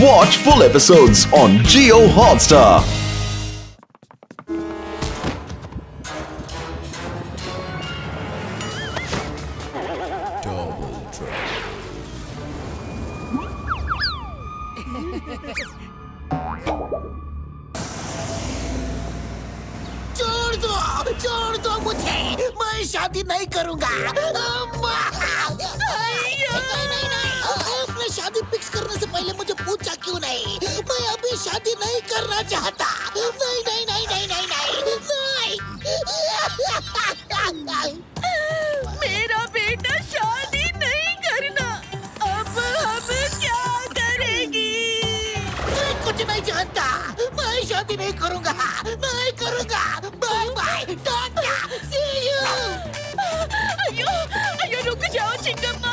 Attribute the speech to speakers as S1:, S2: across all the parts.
S1: Watch full episodes on Jio Hotstar.
S2: छोड़ दो मुझे, मैं शादी नहीं करूंगा। आपने शादी फिक्स करने से पहले मुझे पूछा क्यों नहीं? मैं अभी शादी नहीं करना चाहता। नहीं नहीं नहीं नहीं नहीं नहीं नहीं।
S3: मेरा बेटा शादी नहीं करना, अब हम क्या करेगी?
S2: मैं कुछ नहीं जानता, मैं शादी नहीं करूंगा, नहीं करूंगा। Bye bye, tata, see you.
S3: अयो अयो, रुक जाओ चिंगम्मा,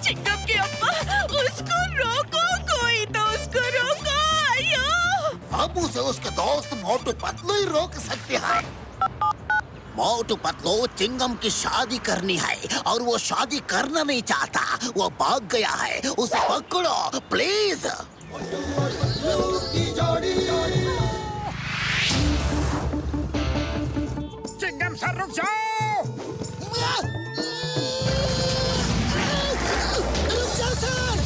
S3: चिंगम की अम्मा, उसको रोको, कोई तो उसको रोको। अयो
S2: अब उसे उसके दोस्त मोटू पतलू ही रोक सकते हैं। मोटू पतलू चिंगम की शादी करनी है और वो शादी करना नहीं चाहता, वो भाग गया है। उसे पकड़ो प्लीज।
S4: चिंगम सर रुक जाओ।
S2: रुक जाओ सर।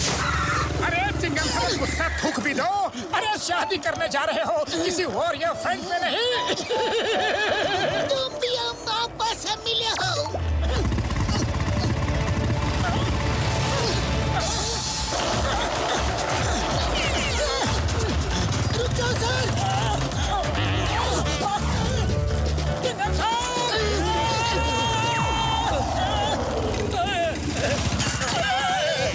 S4: अरे चिंगम सर गुस्सा थूक भी दो। अरे शादी करने जा रहे हो किसी और या फ्रेंड में नहीं।
S2: तुम भी अम्मा अब्बा से मिले हो। रुक जाओ सर।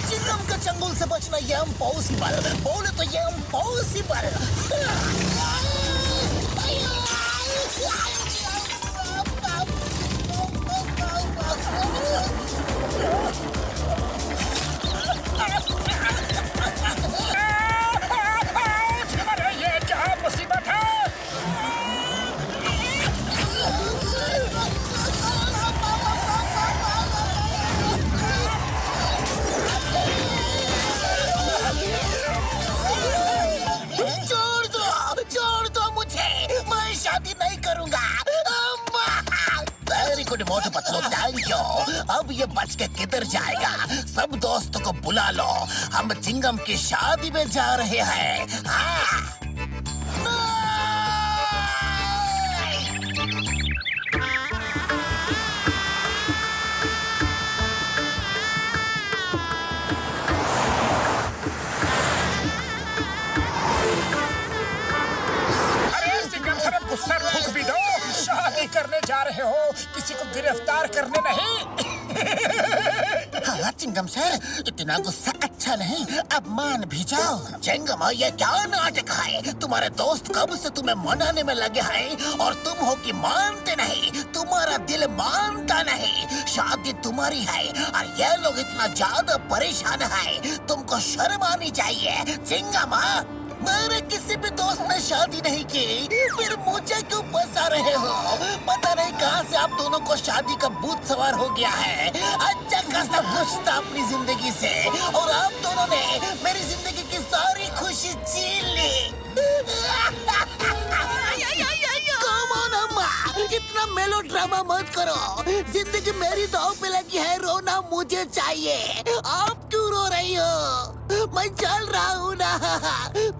S2: चिंगम का चंगुल से बचना ये इम्पॉसिबल, बोले तो ये इम्पॉसिबल।
S4: अरे ये क्या मुसीबत है?
S2: छोड़ दो मुझे, मैं शादी नहीं करूंगा। Very good Motu Patlu, thank you. अब ये बच के किधर जाएगा? सब दोस्तों को बुला लो, हम चिंगम की शादी में जा रहे हैं। हाँ।
S4: गुस्सा थूक भी दो। शादी करने जा रहे हो, किसी को गिरफ्तार करने नहीं।
S2: हाँ चिंगम सर, इतना गुस्सा अच्छा नहीं, अब मान भी जाओ। चिंगम ये क्या नाटक है? तुम्हारे दोस्त कब से तुम्हें मनाने में लगे हैं और तुम हो कि मानते नहीं। तुम्हारा दिल मानता नहीं। शादी तुम्हारी है और ये लोग इतना ज्यादा परेशान है, तुमको शर्म आनी चाहिए। चिंगम मेरे किसी भी दोस्त ने शादी नहीं की, फिर मुझे क्यों फंसा रहे हो? पता नहीं कहां से आप दोनों को शादी का भूत सवार हो गया है। अच्छा खासा खुश था अपनी जिंदगी से और आप दोनों ने मेरी जिंदगी की सारी खुशी छीन ली। इतना मेलो ड्रामा मत करो। जिंदगी मेरी दांव पे लगी है, रोना मुझे चाहिए। आप क्यों रो रही हो? मैं चल रहा हूँ ना।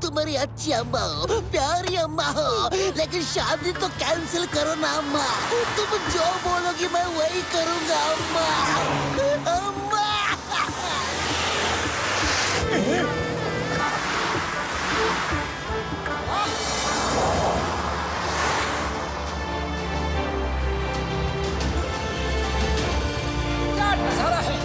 S2: तुम्हारी अच्छी अम्मा हो, प्यारी अम्मा हो, लेकिन शादी तो कैंसिल करो ना अम्मा। तुम जो बोलोगी मैं वही करूँगा अम्मा। अम्मा
S4: नजारा है।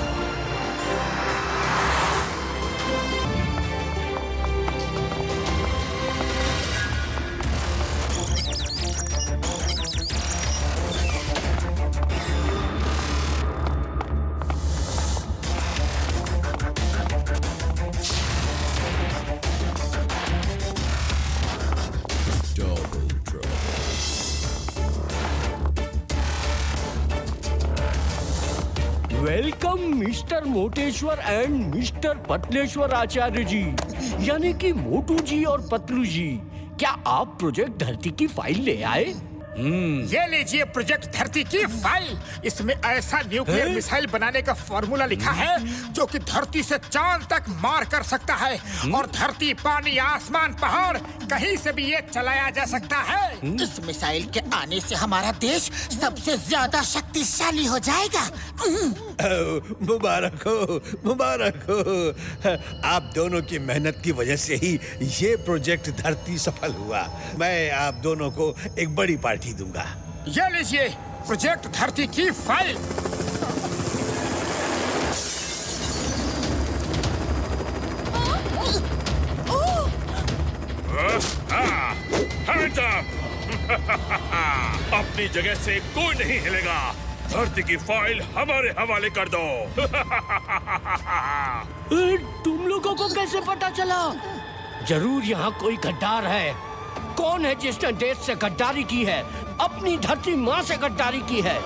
S5: हम मिस्टर मोटेश्वर एंड मिस्टर पतलेश्वर आचार्य जी यानी कि मोटू जी और पतलू जी, क्या आप प्रोजेक्ट धरती की फाइल ले आए?
S4: ये लीजिए प्रोजेक्ट धरती की फाइल। इसमें ऐसा न्यूक्लियर मिसाइल बनाने का फॉर्मूला लिखा है जो कि धरती से चांद तक मार कर सकता है और धरती, पानी, आसमान, पहाड़ कहीं से भी ये चलाया जा सकता है।
S2: इस मिसाइल के आने से हमारा देश सबसे ज्यादा शक्तिशाली हो जाएगा।
S6: मुबारक हो, मुबारक हो। आप दोनों की मेहनत की वजह से ही ये प्रोजेक्ट धरती सफल हुआ। मैं आप दोनों को एक बड़ी पार्टी दूंगा।
S4: ये लीजिए प्रोजेक्ट धरती की फाइल।
S7: Hands up! अपनी जगह से कोई नहीं हिलेगा। धरती की फाइल हमारे हवाले कर दो।
S5: तुम लोगों को कैसे पता चला? जरूर यहाँ कोई गद्दार है। कौन है जिसने देश से गद्दारी की है, अपनी धरती माँ से गद्दारी की है?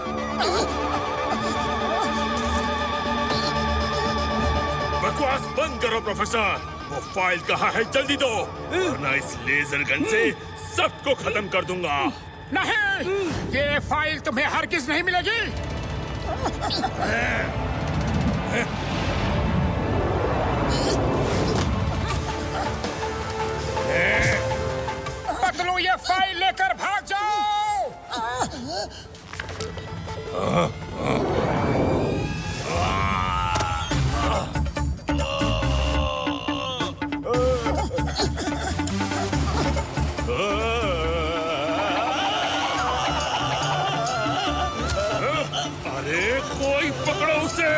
S7: बकवास बंद करो प्रोफेसर। वो फाइल कहाँ है, जल्दी दो, वरना इस लेजर गन से सबको खत्म कर दूंगा।
S4: नहीं, ये फाइल तुम्हें हरगिज नहीं मिलेगी। पतलू, ये फाइल लेकर भाग जाओ।
S7: अरे कोई पकड़ो उसे।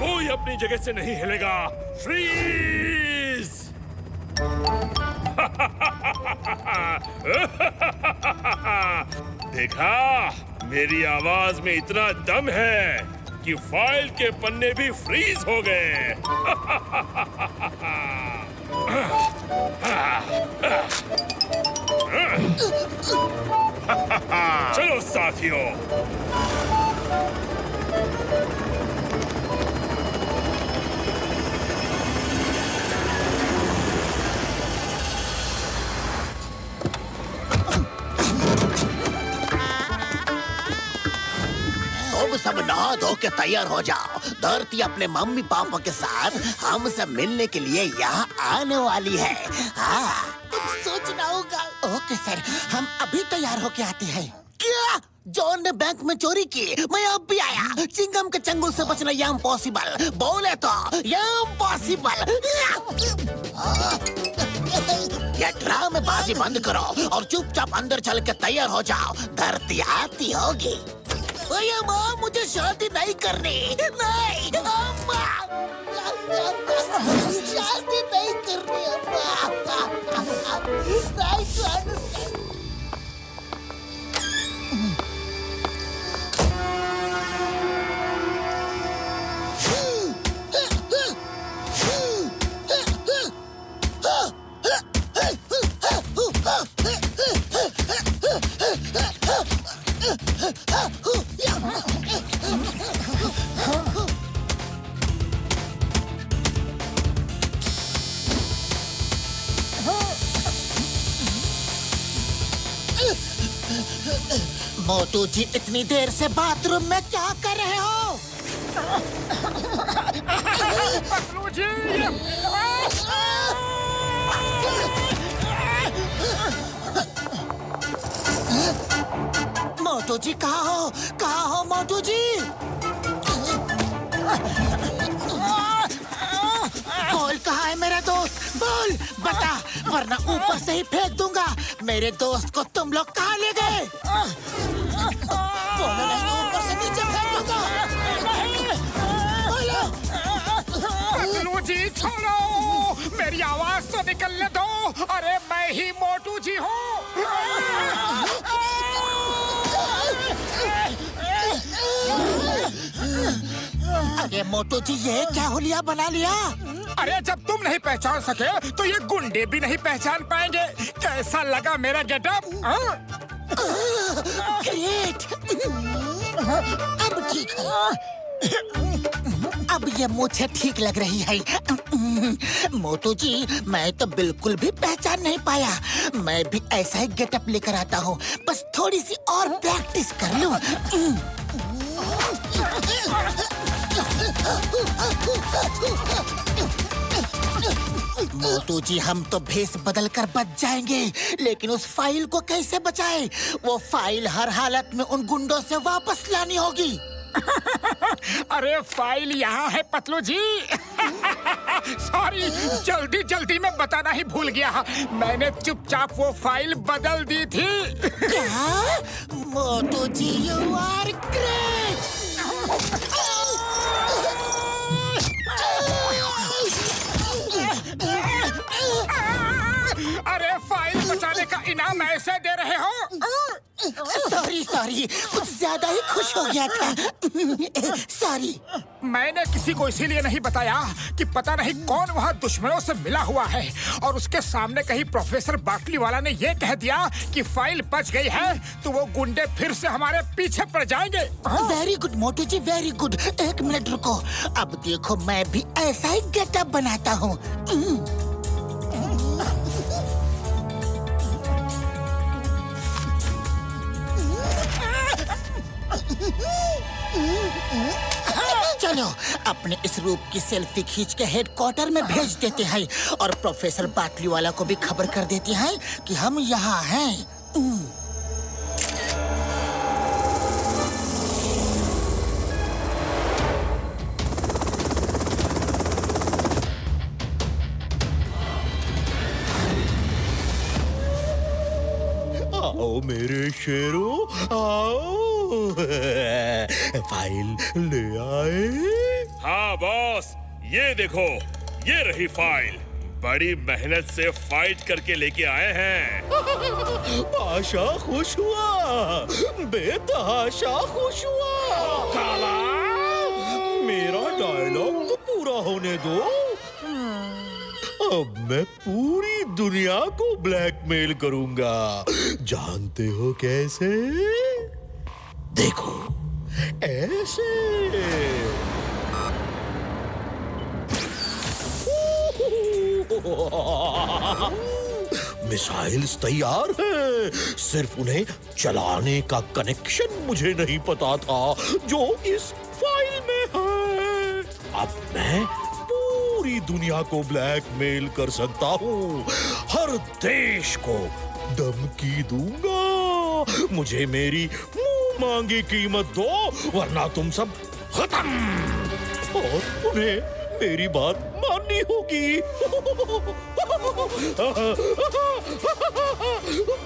S7: कोई अपनी जगह से नहीं हिलेगा। फ्रीज! देखा, मेरी आवाज में इतना दम है कि फाइल के पन्ने भी फ्रीज हो गए। चलो साथियों,
S2: तुम सब नहा धो के तैयार हो जाओ। धरती अपने मम्मी पापा के साथ हमसे मिलने के लिए यहाँ आने वाली है। हाँ, कुछ सोचना होगा। ओके सर, हम अभी तैयार होके आते हैं। क्या? जॉन ने बैंक में चोरी की, मैं अब भी आया। चिंगम के चंगुल से बचना ये इम्पॉसिबल। बोले तो ये इम्पॉसिबल। ये ड्रामेबाजी बंद करो और चुपचाप अंदर चल के तैयार हो जाओ। धरती आती होगी। ओए माँ, मुझे शादी नहीं करनी। नहीं अम्मा, शादी नहीं करनी अम्मा। Try to understand. मोटू जी, इतनी देर से बाथरूम में क्या कर रहे हो?
S4: पतलू जी,
S2: मोटू जी कहाँ हो? कहाँ हो मोटू जी? बोल, कहाँ है मेरा दोस्त? बोल बता, वरना ऊपर से ही फेंक दूंगा। मेरे दोस्त को तुम लोग कहाँ ले गए? बोलो नहीं तो ऊपर से नीचे फेंक दूंगा। बोलो।
S4: पतलू जी छोड़ो, मेरी आवाज तो निकलने दो। अरे मैं ही मोटू जी हूँ।
S2: अरे मोटू जी, ये क्या हुलिया बना लिया?
S4: अरे जब तुम नहीं पहचान सके तो ये गुंडे भी नहीं पहचान पाएंगे। कैसा लगा मेरा गेटअप?
S2: ग्रेट। अब ठीक है। अब ये मुझे ठीक लग रही है। मोटू जी, मैं तो बिल्कुल भी पहचान नहीं पाया। मैं भी ऐसा ही गेटअप लेकर आता हूँ, बस थोड़ी सी और प्रैक्टिस कर लूँ। मोटू जी, हम तो भेष बदल कर बच जाएंगे, लेकिन उस फाइल को कैसे बचाएं? वो फाइल हर हालत में उन गुंडों से वापस लानी होगी।
S4: अरे फाइल यहाँ है पतलू जी। सॉरी, जल्दी जल्दी में बताना ही भूल गया। मैंने चुपचाप वो फाइल बदल दी थी।
S2: क्या? मोटू जी, यू आर ग्रेट।
S4: अरे फाइल बचाने का इनाम ऐसे दे रहे हो?
S2: सॉरी, कुछ ज्यादा ही खुश हो गया था। सॉरी।
S4: मैंने किसी को इसीलिए नहीं बताया कि पता नहीं कौन वहाँ दुश्मनों से मिला हुआ है और उसके सामने कहीं प्रोफेसर बाटली वाला ने ये कह दिया कि फाइल बच गई है तो वो गुंडे फिर से हमारे पीछे पड़ जाएंगे।
S2: वेरी गुड मोटू जी, वेरी गुड। एक मिनट रुको, अब देखो मैं भी ऐसा ही गेटअप बनाता हूँ। चलो अपने इस रूप की सेल्फी खींच के हेडक्वार्टर में भेज देते हैं और प्रोफेसर बाटली वाला को भी खबर कर देते हैं कि हम यहाँ हैं।
S6: आओ मेरे शेरों, आओ। फाइल ले आए?
S7: हाँ बॉस, ये देखो, ये रही फाइल। बड़ी मेहनत से फाइट करके लेके आए हैं।
S6: आशा खुश हुआ, बेतहाशा खुश हुआ। काला, मेरा डायलॉग तो पूरा होने दो। अब मैं पूरी दुनिया को ब्लैकमेल करूंगा। जानते हो कैसे? देखो, ऐसे। मिसाइल्स तैयार हैं, सिर्फ उन्हें चलाने का कनेक्शन मुझे नहीं पता था जो इस फाइल में है। अब मैं पूरी दुनिया को ब्लैकमेल कर सकता हूँ, हर देश को धमकी दूंगा। मुझे मेरी मुंह मांगी कीमत दो, वरना तुम सब खत्म। और उन्हें मेरी बात माननी होगी।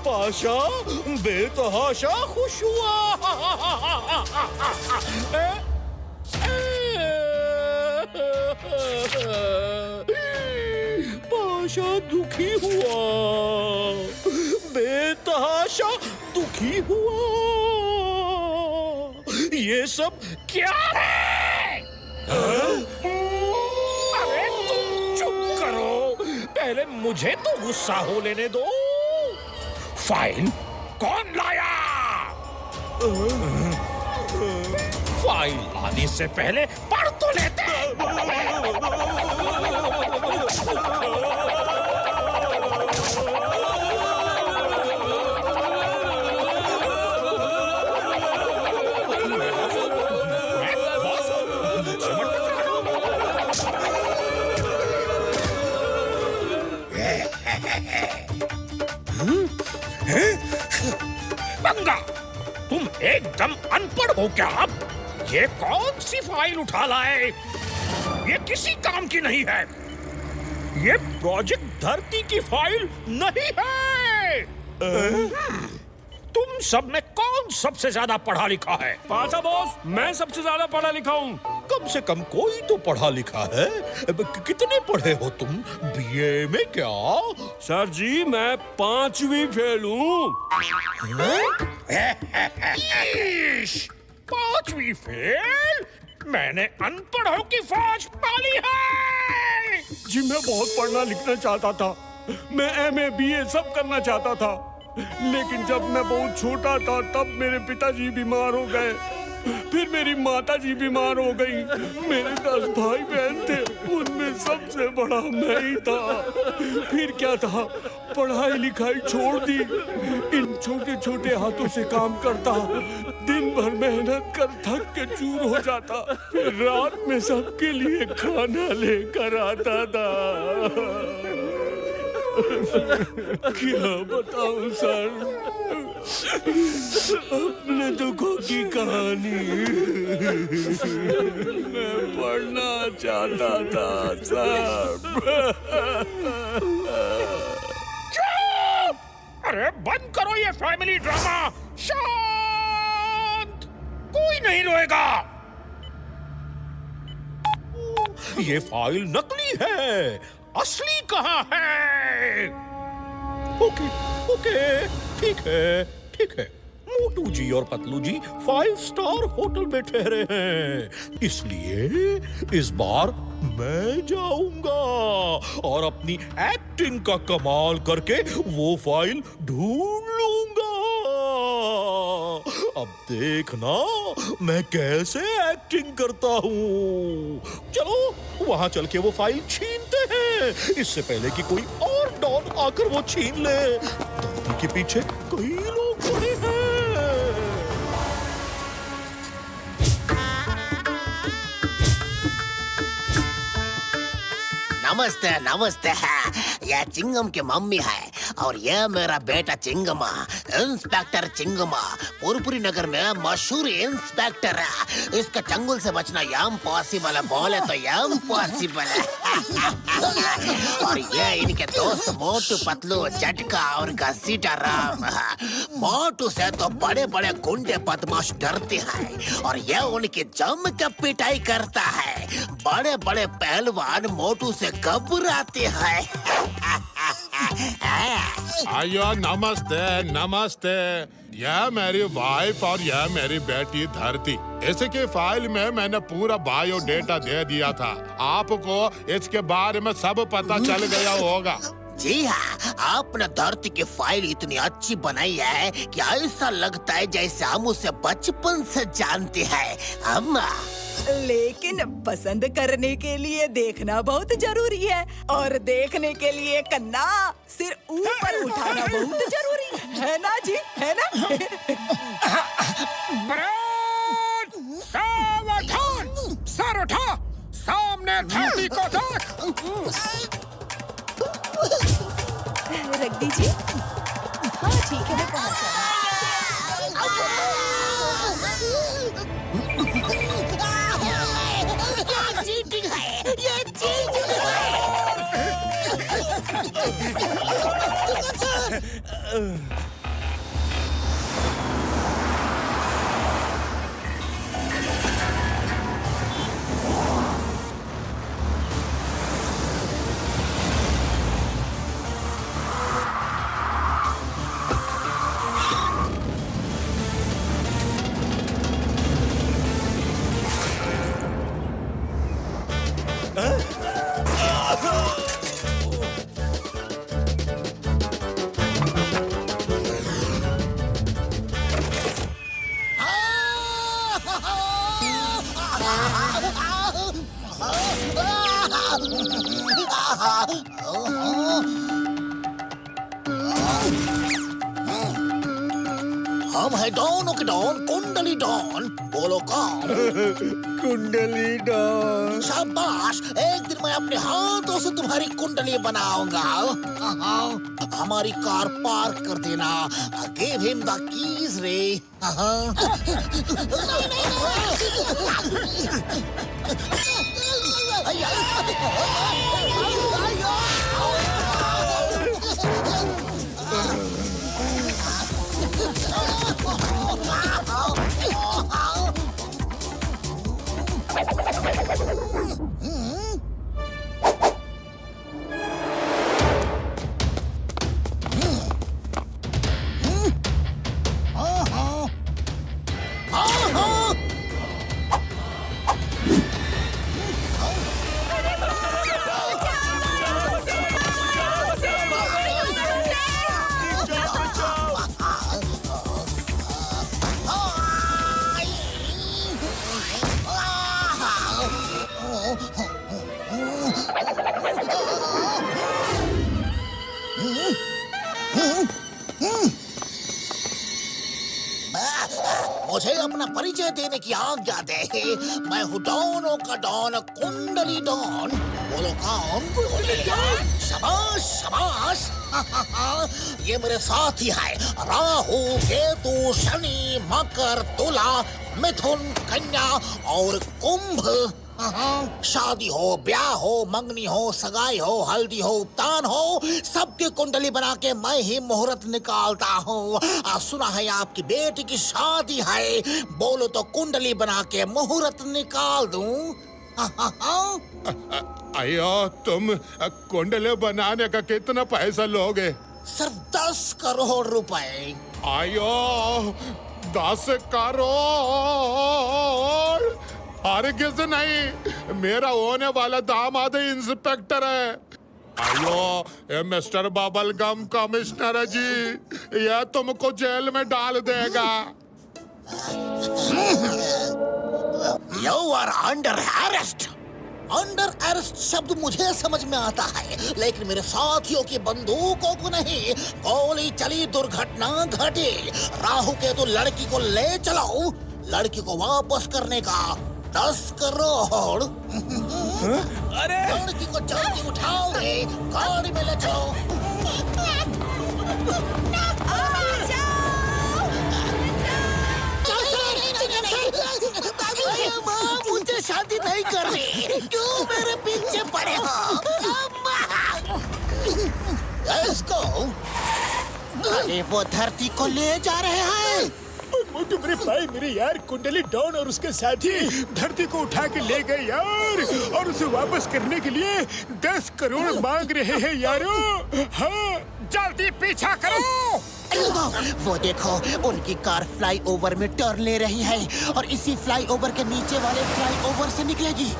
S6: पाशा बेतहाशा खुश हुआ। पाशा दुखी हुआ, बेतहाशा दुखी हुआ। ये सब क्या है? अरे तुम चुप करो, पहले मुझे तो गुस्सा हो लेने दो। फाइल कौन लाया? फाइल लाने से पहले पढ़ तो लेते। बंगा, तुम एकदम अनपढ़ हो क्या? ये कौन सी फाइल उठा लाए? ये किसी काम की नहीं है। ये प्रोजेक्ट धरती की फाइल नहीं है। तुम सब में कौन सबसे ज्यादा पढ़ा लिखा है?
S8: पाशा बॉस, मैं सबसे ज्यादा पढ़ा लिखा हूँ।
S6: कम से कम कोई तो पढ़ा लिखा है। कितने पढ़े हो तुम? बीए में क्या?
S8: सर जी मैं 5वीं फेल हूँ।
S6: 5वीं फेल? मैंने अनपढ़ों की फौज पाली है।
S8: जी मैं बहुत पढ़ना लिखना चाहता था, मैं एमए बीए सब करना चाहता था, लेकिन जब मैं बहुत छोटा था तब मेरे पिताजी बीमार हो गए, फिर मेरी माताजी बीमार हो गई। मेरे 10 भाई बहन थे, उनमें सबसे बड़ा मैं ही था। फिर क्या था, पढ़ाई लिखाई छोड़ दी, इन छोटे छोटे हाथों से काम करता, दिन भर मेहनत कर थक के चूर हो जाता, फिर रात में सबके लिए खाना लेकर आता था। क्या बताऊं सर, अपने दुखों की कहानी। मैं पढ़ना चाहता था सर।
S6: अरे बंद करो ये फैमिली ड्रामा। शांत, कोई नहीं रोएगा। ये फाइल नकली है, असली कहाँ है? ओके ओके, ठीक है ठीक है। मोटू जी और पतलू जी 5 स्टार होटल में ठहरे हैं, इसलिए इस बार मैं जाऊंगा और अपनी एक्टिंग का कमाल करके वो फाइल ढूंढ लूंगा। अब देखना मैं कैसे एक्टिंग करता हूँ। चलो वहां चल के वो फाइल छीनते हैं, इससे पहले कि कोई और डॉन आकर वो छीन ले। धरती के पीछे कई लोग खड़े हैं।
S2: नमस्ते नमस्ते। यह चिंगम की मम्मी है और यह मेरा बेटा चिंगमा, इंस्पेक्टर चिंगमा, पुरपुरी नगर में मशहूर इंस्पेक्टर है। इसके चंगुल से बचना यम पॉसिबल है, बोले तो यम पॉसिबल है। और ये इनके दोस्त मोटू पतलू झटका और घसीटा राम। मोटू से तो बड़े बड़े गुंडे बदमाश डरते हैं और ये उनकी जम के पिटाई करता है। बड़े बड़े पहलवान मोटू से घबराते हैं।
S9: आयो नमस्ते नमस्ते। यह मेरी वाइफ और यह मेरी बेटी धरती। इसकी फाइल में मैंने पूरा बायोडेटा दे दिया था। आपको इसके बारे में सब पता चल गया होगा।
S2: जी हाँ, आपने धरती की फाइल इतनी अच्छी बनाई है कि ऐसा लगता है जैसे हम उसे बचपन से जानते हैं। अम्मा
S10: लेकिन पसंद करने के लिए देखना बहुत जरूरी है और देखने के लिए कन्ना सिर ऊपर उठाना बहुत जरूरी है ना जी, है ना?
S4: सावधान, सर उठा, सामने धरती को देख।
S10: रख दीजिए। हाँ ठीक है, मैं पहुंच
S2: चीटिंग है, ये चीटिंग है। हम है डॉन के डॉन, कुंडली डॉन। बोलो कौन?
S4: कुंडली डॉन।
S2: शाबाश, एक दिन मैं अपने हाथों से तुम्हारी कुंडली बनाऊंगा। हमारी कार पार्क कर देना। गिव हिम द कीज रे। मुझे अपना परिचय देने की आज्ञा दे। मैं हूँ डॉनों का डॉन, कुंडली डॉन। बोलो कौन? शाबाश शाबाश। ये मेरे साथी है, राहु केतु शनि मकर तुला मिथुन कन्या और कुंभ। शादी हो, ब्याह हो, मंगनी हो, सगाई हो, हल्दी हो, उपतान हो, सबकी कुंडली बना के मैं ही मुहूर्त निकालता हूँ। सुना है आपकी बेटी की शादी है, बोलो तो कुंडली बना के मुहूर्त निकाल दूँ।
S9: अयो तुम कुंडले बनाने का कितना पैसा लोगे?
S2: सिर्फ 10 करोड़ रुपए।
S9: आयो 10 करोड़? अरे किस नहीं, मेरा होने वाला दामाद इंस्पेक्टर है। आयो ये मिस्टर बबल गम कमिश्नर है जी, यह तुमको जेल में डाल देगा।
S2: You are under arrest. Under arrest शब्द मुझे समझ में आता है, लेकिन मेरे साथियों की बंदूकों को नहीं। गोली चली, दुर्घटना घटी। राहु के तो लड़की को ले चलाओ, लड़की को वापस करने का 10 करोड़।
S6: अरे
S2: लड़की को जल्दी उठाओ रे, गाड़ी में ले चलो। मुझे शादी नहीं करनी, क्यों मेरे पीछे पड़े हो? इसको अरे वो धरती को ले जा रहे हैं।
S4: मोटू मेरे भाई, मेरे यार कुंडली डॉन और उसके साथी धरती को उठा के ले गए यार, और उसे वापस करने के लिए 10 करोड़ मांग रहे हैं यारो। हाँ, जल्दी पीछा करो।
S2: वो देखो, उनकी कार फ्लाईओवर में टर्न ले रही है और इसी फ्लाईओवर के नीचे वाले फ्लाईओवर से निकलेगी।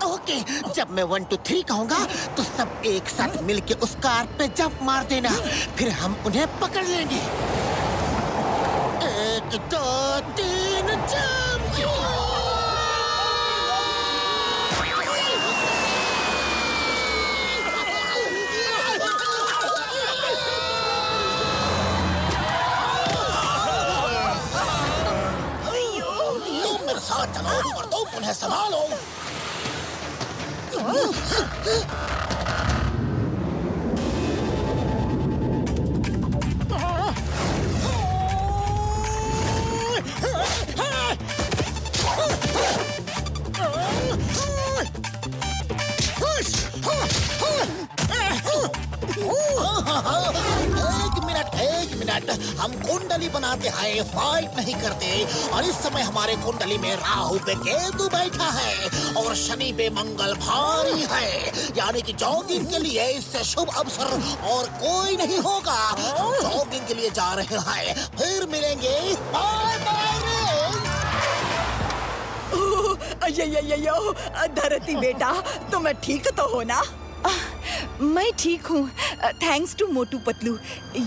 S2: ओके, जब मैं 1 2 3 कहूँगा तो सब एक साथ मिलके उस कार पे जंप मार देना, फिर हम उन्हें पकड़ लेंगे। 1 2 3 जंप। साथ चलो और तुम उन्हें संभालो। एक मिनट, हम कुंडली बनाते हैं, फाइट नहीं करते। और इस समय हमारे कुंडली में राहु पे केतु बैठा है और शनि पे मंगल भारी है, यानी कि जॉगिंग के लिए इससे शुभ अवसर और कोई नहीं होगा। हम जॉगिंग के लिए जा रहे हैं, फिर मिलेंगे। Bye
S10: bye. धरती बेटा, तुम्हें ठीक तो हो ना?
S3: मैं ठीक हूँ, थैंक्स टू मोटू पतलू।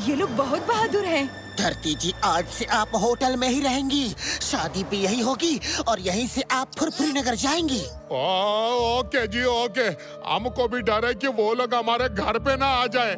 S3: ये लोग बहुत बहादुर हैं।
S2: धरती जी, आज से आप होटल में ही रहेंगी, शादी भी यही होगी और यहीं से आप फुरफुरी नगर जाएंगी।
S9: ओके जी ओके, हमको भी डर है कि वो लोग हमारे घर पे ना आ जाए।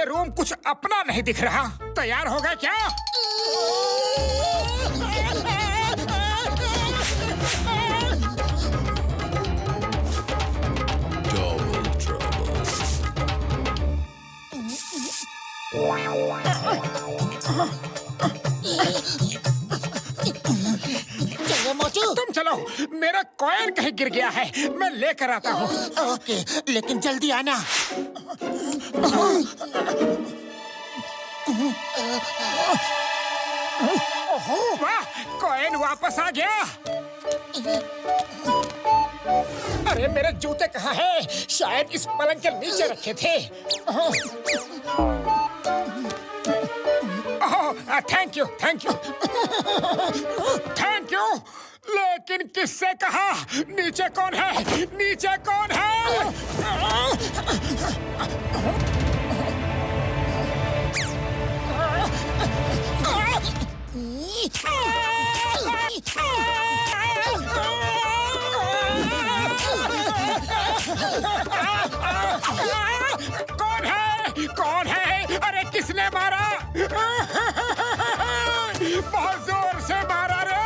S4: ये रूम कुछ अपना नहीं दिख रहा। तैयार हो गए क्या?
S2: चलो मोचू।
S4: तुम चलो, मेरा कॉइन कहीं गिर गया है, मैं लेकर आता हूँ।
S2: ओके, लेकिन जल्दी आना।
S4: वाह, कॉइन वापस आ गया। अरे मेरे जूते कहाँ हैं? शायद इस पलंग के नीचे रखे थे। Thank you, thank you, thank you. लेकिन किससे कहा? नीचे कौन है? नीचे कौन है? कौन है? कौन है? अरे किसने मारा? बहुत जोर से मारा रे।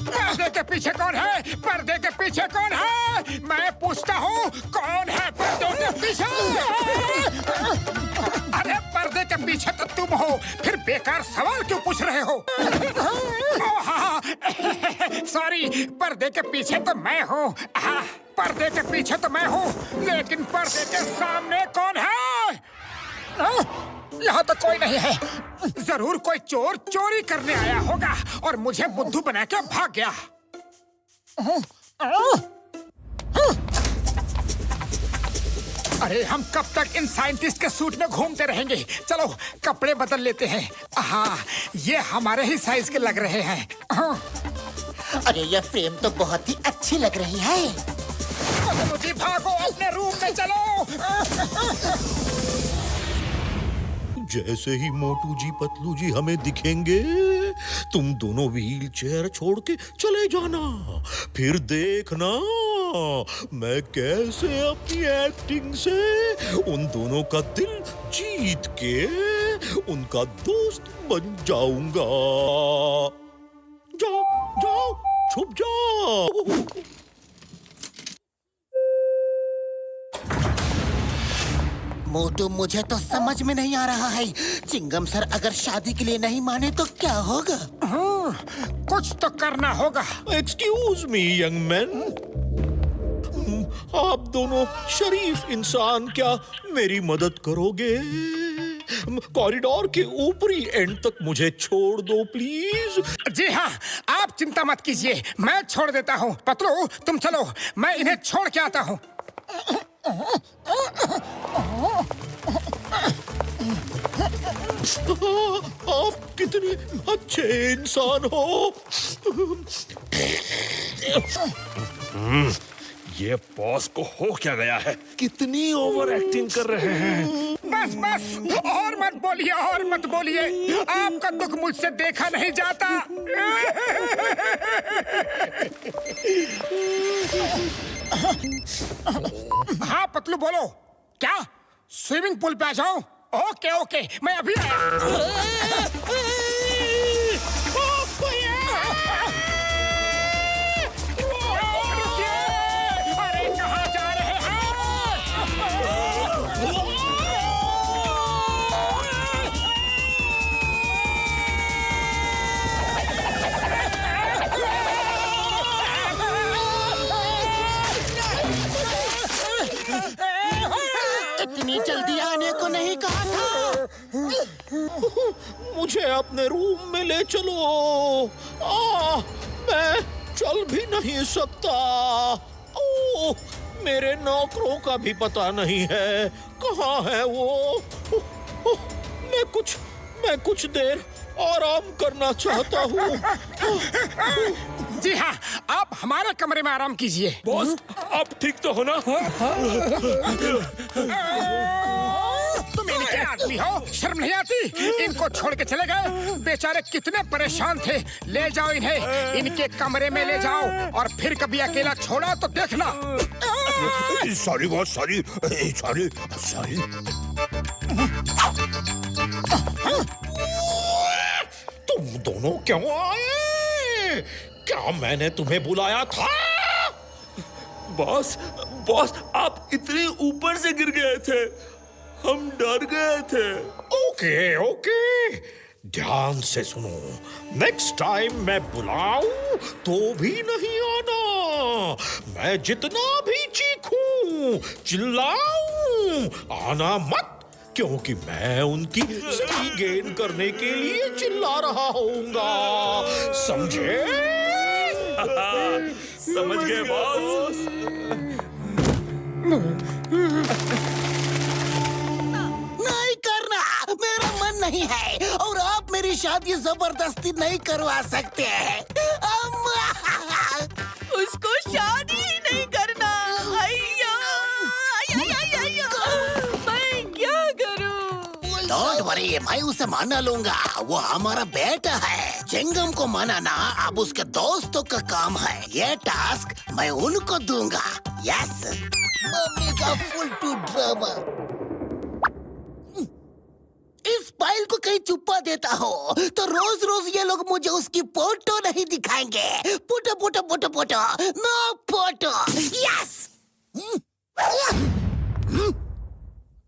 S4: पर्दे के पीछे कौन है? पर्दे के पीछे कौन है? मैं पूछता हूँ, कौन है पर्दे के पीछे? अरे पर्दे के पीछे तो तुम हो, फिर बेकार सवाल क्यों पूछ रहे हो? हाँ, सॉरी, पर्दे के पीछे तो मैं हूँ। पर्दे के पीछे तो मैं हूँ, लेकिन पर्दे के सामने कौन है? यहाँ तो कोई नहीं है। जरूर कोई चोर चोरी करने आया होगा और मुझे बुद्धू बना के भाग गया। अरे हम कब तक इन साइंटिस्ट के सूट में घूमते रहेंगे? चलो कपड़े बदल लेते हैं। हाँ, ये हमारे ही साइज के लग रहे हैं।
S2: अरे ये फ्रेम तो बहुत ही अच्छी लग रही है।
S4: मुझे भागो, अपने रूम में चलो।
S6: जैसे ही मोटू जी पतलू जी हमें दिखेंगे, तुम दोनों व्हील चेयर छोड़ के चले जाना। फिर देखना मैं कैसे अपनी एक्टिंग से उन दोनों का दिल जीत के उनका दोस्त बन जाऊंगा। जाओ जाओ, छुप जाओ।
S2: मोटू, मुझे तो समझ में नहीं आ रहा है। चिंगम सर अगर शादी के लिए नहीं माने तो क्या होगा?
S4: कुछ तो करना होगा।
S6: एक्सक्यूज मी यंग मैन, आप दोनों शरीफ इंसान क्या मेरी मदद करोगे? कॉरिडोर के ऊपरी एंड तक मुझे छोड़ दो प्लीज।
S4: जी हाँ, आप चिंता मत कीजिए, मैं छोड़ देता हूँ। पतलू तुम चलो, मैं इन्हें छोड़ के आता हूँ।
S6: आप कितने अच्छे इंसान हो।
S7: ये बॉस को हो क्या गया है? कितनी ओवर एक्टिंग कर रहे हैं।
S4: बस बस, और मत बोलिए, और मत बोलिए। आपका दुख मुझसे देखा नहीं जाता। हाँ पतलू बोलो, क्या स्विमिंग पूल पे आ जाओ? ओके ओके, मैं अभी आया। अरे कहाँ जा रहे हैं?
S2: इतनी जल्दी आने को नहीं कहा था।
S6: मुझे अपने रूम में ले चलो। मैं चल भी नहीं सकता। ओह, मेरे नौकरों का भी पता नहीं है, कहाँ है वो? मैं कुछ देर आराम करना चाहता हूँ।
S4: जी हाँ, आप हमारे कमरे में आराम कीजिए।
S7: बॉस, आप ठीक तो हो ना?
S4: तुम इनके आदमी हो, शर्म नहीं आती? इनको छोड़ के चले गए। बेचारे कितने परेशान थे। ले जाओ इन्हें, इनके कमरे में ले जाओ और फिर कभी अकेला छोड़ा तो देखना।
S6: Sorry boss, sorry sorry sorry. तुम दोनों क्यों आए? क्या मैंने तुम्हें बुलाया था?
S7: बॉस, बॉस, आप इतने ऊपर से गिर गए थे, हम डर गए थे।
S6: ओके ओके, ध्यान से सुनो। नेक्स्ट टाइम मैं बुलाऊं तो भी नहीं आना। मैं जितना भी चीखूं, चिल्लाऊं, आना मत, क्योंकि मैं उनकी सही गेन करने के लिए चिल्ला रहा होऊंगा। समझे?
S7: समझ गए बॉस।
S2: नहीं करना, मेरा मन नहीं है और आप मेरी शादी जबरदस्ती नहीं करवा सकते हैं।
S3: उसको शादी ही नहीं करना। अय्या, अय्या, अय्या, मैं क्या करूं?
S2: डोंट वरी, मैं उसे मना लूंगा। वो हमारा बेटा है। चिंगम को मनाना अब उसके दोस्तों का काम है। ये टास्क मैं उनको दूंगा। यस, मम्मी का फुल टू ड्रामा। इस फाइल को कहीं छुपा देता हो तो रोज रोज ये लोग मुझे उसकी फोटो नहीं दिखाएंगे। Photo photo photo photo, no photo. Yes.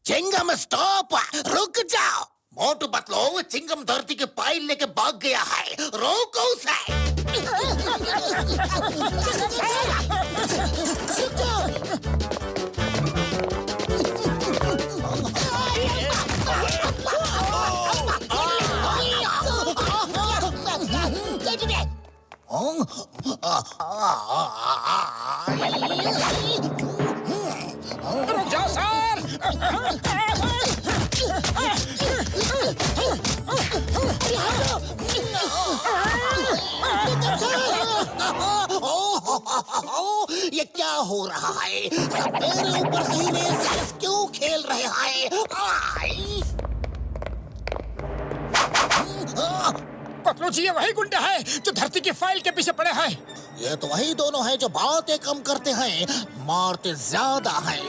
S2: Chingum stop, रुक जाओ। मोटू पतलो, चिंगम धरती के फाइल लेके भाग गया है, रोको उसे।
S4: रुक जाओ सर।
S2: ये क्या हो रहा है? सब मेरे ऊपर सही रेस क्यों खेल रहे हैं?
S4: पतलू जी, ये वही गुंडा है जो धरती की फाइल के पीछे पड़े हैं।
S2: ये तो वही दोनों हैं जो बातें कम करते हैं, मारते ज्यादा हैं।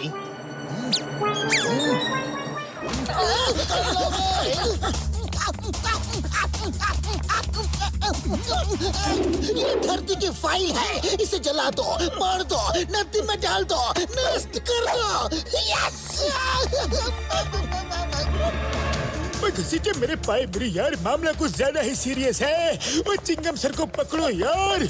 S2: ये धरती की फाइल है, इसे जला दो, मार दो, नदी में डाल दो, नष्ट कर दो। यस।
S4: घसीटे मेरे पाए मेरी यार, मामला कुछ ज्यादा ही सीरियस है। वो चिंगम सर को पकड़ो यार।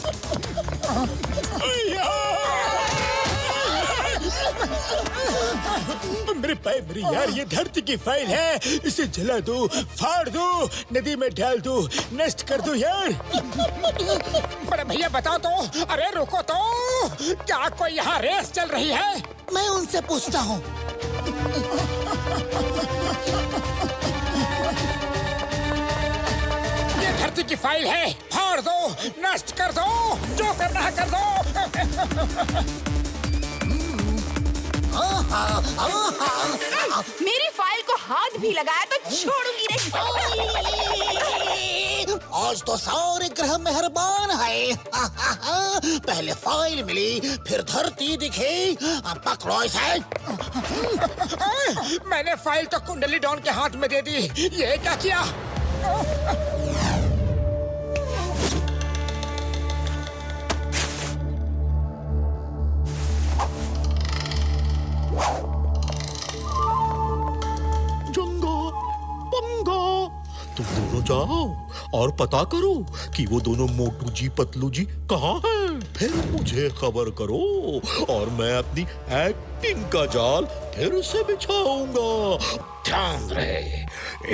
S4: मेरे पाए मेरी यार, ये धरती की फाइल है, इसे जला दो, फाड़ दो, नदी में डाल दो, नष्ट कर दो यार। बड़े भैया बताओ तो, अरे रुको तो, क्या कोई यहाँ रेस चल रही है?
S2: मैं उनसे पूछता हूँ।
S4: धरती की फाइल है, फाड़ दो, नष्ट कर दो, जो करना है कर दो।
S10: मेरी फाइल को हाथ भी लगाया तो छोड़ूंगी नहीं।
S2: आज तो सारे ग्रह मेहरबान है। पहले फाइल मिली, फिर धरती दिखी। पकड़ो इसे।
S4: मैंने फाइल तो कुंडली डॉन के हाथ में दे दी, ये क्या किया?
S6: तुम दोनों जाओ और पता करो कि वो दोनों मोटू जी पतलू जी कहाँ हैं। फिर मुझे खबर करो और मैं अपनी एक्टिंग का जाल फिर से बिछाऊंगा। ध्यान रहे,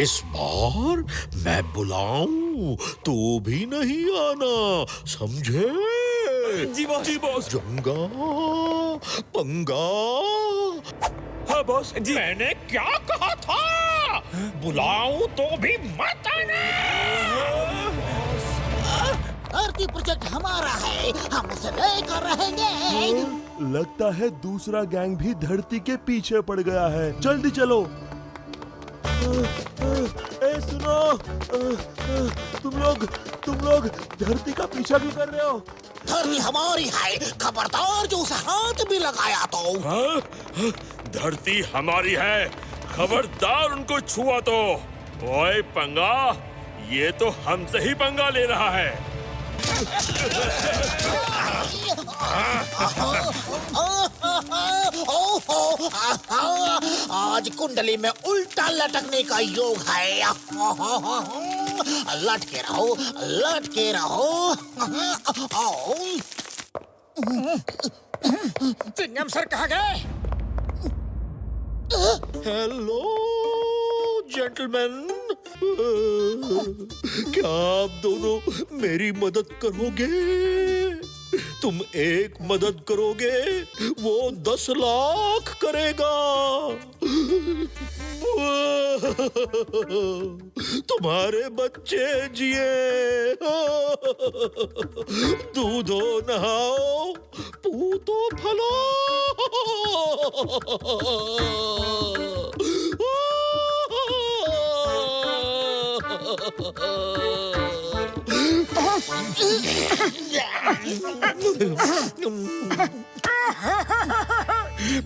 S6: इस बार मैं बुलाऊं तो भी नहीं आना, समझे?
S7: जी बॉस, जी बॉस।
S6: जंगा पंगा।
S7: हाँ बॉस जी।
S6: मैंने क्या कहा था? बुलाऊं तो भी मत आना।
S2: धरती प्रोजेक्ट हमारा है, हम उसे लेकर रहेंगे।
S1: लगता है दूसरा गैंग भी धरती के पीछे पड़ गया है। जल्दी चलो।
S6: ए सुनो, तुम लोग धरती का पीछा क्यों कर रहे हो?
S2: धरती हमारी है, खबरदार जो उसे हाथ भी लगाया तो।
S7: हाँ? धरती हमारी है, खबरदार उनको छुआ तो। ओए पंगा, ये तो हमसे ही पंगा ले रहा है।
S2: आज कुंडली में उल्टा लटकने का योग है। लटके रहो, लटके रहो।
S4: चिंगम सर कहाँ गए?
S6: हेलो जेंटलमैन, क्या आप दोनों मेरी मदद करोगे? तुम एक मदद करोगे, वो 10 लाख करेगा। तुम्हारे बच्चे जिए, दूधो नहाओ, पूतो फलो।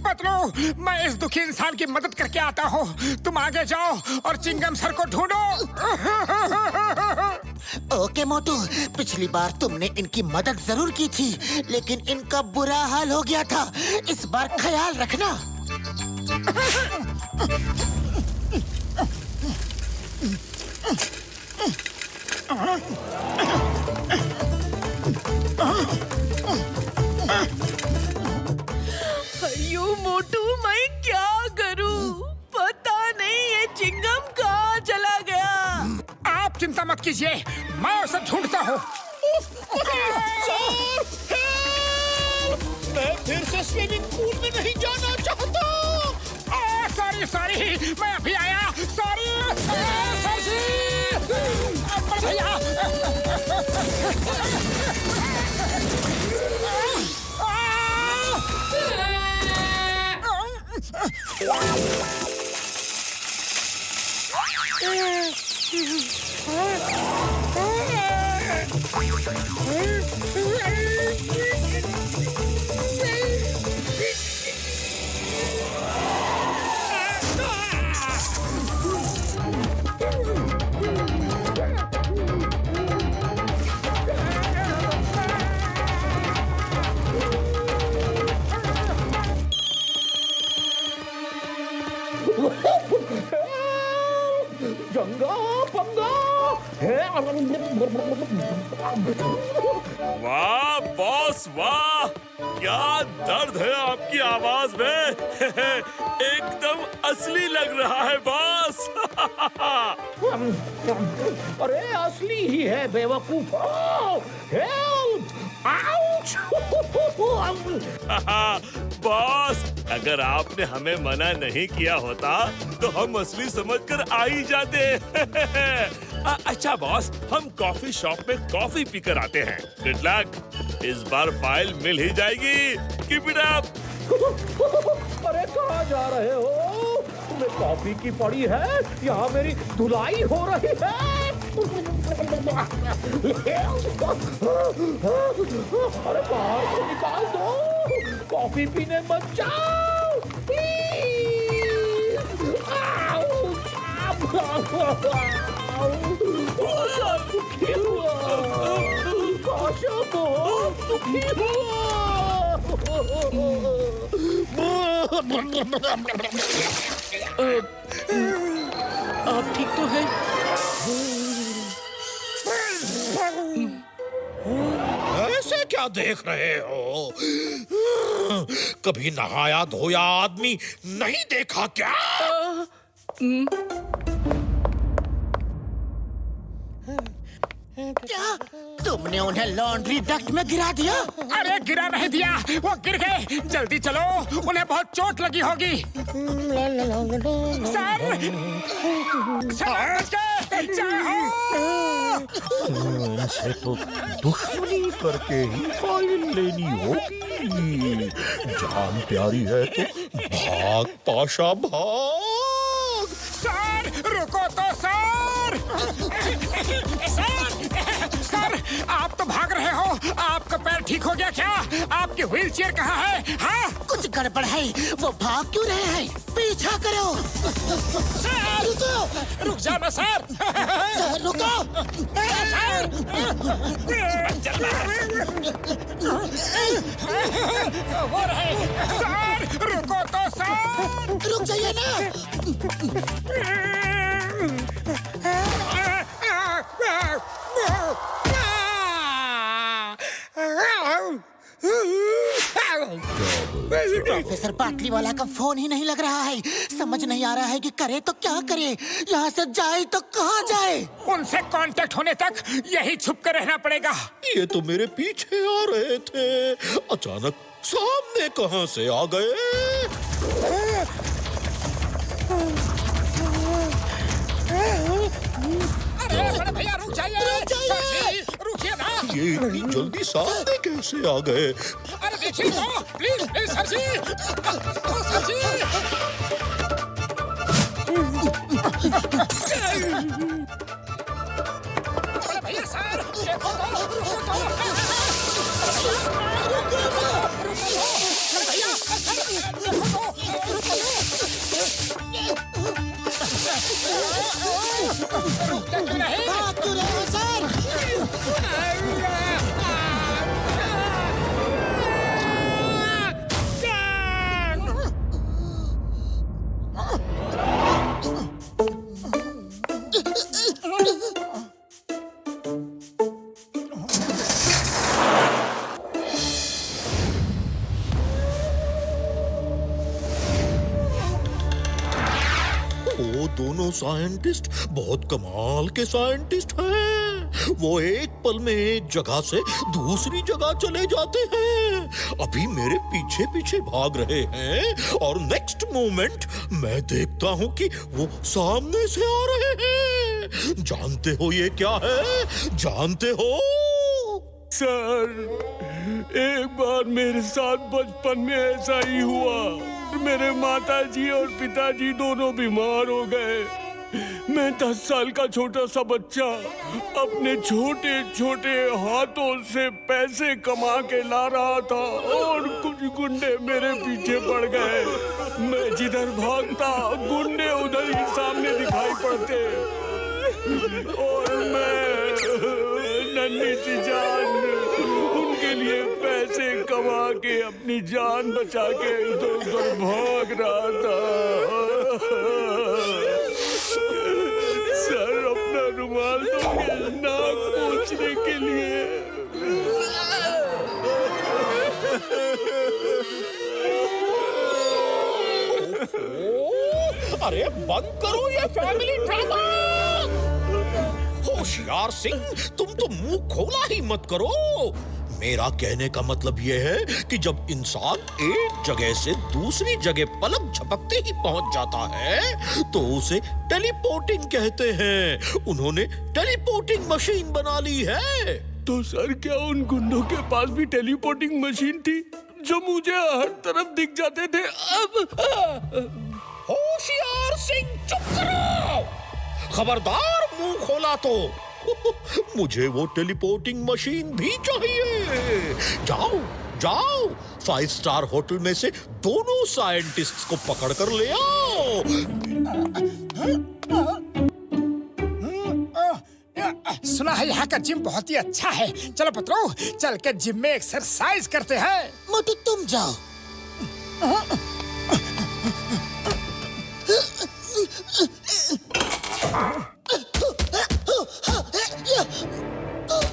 S4: पतलू, मैं इस दुखी इंसान की मदद करके आता हूँ। तुम आगे जाओ और चिंगम सर को ढूंढो।
S2: ओके मोटू, पिछली बार तुमने इनकी मदद जरूर की थी, लेकिन इनका बुरा हाल हो गया था। इस बार ख्याल रखना।
S3: अयो मोटू, मैं क्या करूं? पता नहीं ये चिंगम कहाँ चला गया।
S4: आप चिंता मत कीजिए, मैं उसे ढूंढता हूँ।
S6: मैं फिर से स्विमिंग पूल में नहीं जाना चाहता।
S4: सॉरी सॉरी, मैं अभी आया। सॉरी सर जी। भैया
S6: जंगा पंगा।
S7: वाह बॉस वाह, क्या दर्द है आपकी आवाज में। एकदम असली लग रहा है बॉस।
S5: अरे असली ही है बेवकूफ। हेल्प! आउच!
S7: बॉस, अगर आपने हमें मना नहीं किया होता तो हम असली समझकर आ ही जाते। अच्छा बॉस, हम कॉफी शॉप में कॉफी पीकर आते हैं। गुड लक, इस बार फाइल मिल ही जाएगी। Keep it up.
S5: अरे कहाँ जा रहे हो? तुम्हें कॉफी की पड़ी है, यहाँ मेरी धुलाई हो रही है। अरे बाहर से निकाल दो, कॉफी पीने मत जाओ प्लीज। दुखी हुआ, काशा बहुत दुखी आप ठीक तो हैं?
S6: ऐसे क्या देख रहे हो? कभी नहाया धोया आदमी नहीं देखा क्या?
S2: क्या तुमने उन्हें लॉन्ड्री डक्ट में गिरा दिया?
S4: अरे गिरा नहीं दिया, वो गिर गए। जल्दी चलो, उन्हें बहुत चोट लगी होगी। सर, समझ गए, जय हो।
S6: इनसे तो दुश्मनी करके ही फाइल लेनी होगी। जान प्यारी है तो भाग पाशा भाग।
S4: सर, रुको तो सर। सर आप तो भाग रहे हो, आपका पैर ठीक हो गया क्या? आपकी व्हील चेयर कहाँ है? हाँ
S2: कुछ गड़बड़ है, वो भाग क्यों रहे हैं? पीछा करो।
S4: सर रुको, रुक जाना सर।
S2: सर रुको।
S4: सर वो रहे। सर रुको तो सर।
S2: रुक जाइए ना। प्रोफेसर पाटली वाला का फोन ही नहीं लग रहा है। समझ नहीं आ रहा है कि करे तो क्या करे, यहाँ से जाए तो कहाँ जाए।
S4: उनसे कांटेक्ट होने तक यही छुप कर रहना पड़ेगा।
S6: ये तो मेरे पीछे आ रहे थे, अचानक सामने कहां से आ गए?
S4: अरे बड़े भैया रुक जाइए। रुकिए ना।
S6: ये इतनी जल्दी सामने कैसे आ गए?
S4: अरे देखिए तो, please please sir ji. Sir ji बड़े भैया सर देखो तो, रुको तो। भैया रुकते क्यों नहीं?
S2: भाग क्यों रहे हो सर?
S6: वो दोनों साइंटिस्ट बहुत कमाल के साइंटिस्ट हैं। वो एक पल में एक जगह से दूसरी जगह चले जाते हैं। अभी मेरे पीछे पीछे भाग रहे हैं और नेक्स्ट मोमेंट मैं देखता हूँ कि वो सामने से आ रहे हैं। जानते हो ये क्या है? जानते हो?
S8: सर, एक बार मेरे साथ बचपन में ऐसा ही हुआ। मेरे माताजी और पिताजी दोनों बीमार हो गए। मैं 10 साल का छोटा सा बच्चा अपने छोटे छोटे हाथों से पैसे कमा के ला रहा था और कुछ गुंडे मेरे पीछे पड़ गए। मैं जिधर भागता गुंडे उधर ही सामने दिखाई पड़ते और मैं नन्ही सी जान उनके लिए पैसे कमा के अपनी जान बचा के इधर उधर भाग रहा था। सर अपना रुमाल दोगे नाक पोंछने के लिए?
S6: अरे बंद करो ये फैमिली ड्रामा। होशियार सिंह, तुम तो मुंह खोला ही मत करो। मेरा कहने का मतलब यह है कि जब इंसान एक जगह से दूसरी जगह पलक झपकते ही पहुंच जाता है तो उसे टेलीपोर्टिंग कहते हैं। उन्होंने टेलीपोर्टिंग मशीन बना ली है।
S8: तो सर क्या उन गुंडों के पास भी टेलीपोर्टिंग मशीन थी जो मुझे हर तरफ दिख जाते थे? अब
S6: होशियार सिंह चुप करो। खबरदार मुंह खोला तो मुझे वो टेलीपोर्टिंग मशीन भी चाहिए। जाओ जाओ 5 स्टार होटल में से दोनों साइंटिस्ट्स को पकड़ कर ले आओ।
S4: सुना है यहाँ का जिम बहुत ही अच्छा है। चलो पत्रो, चल के जिम में एक्सरसाइज करते हैं।
S2: मोटू तुम जाओ।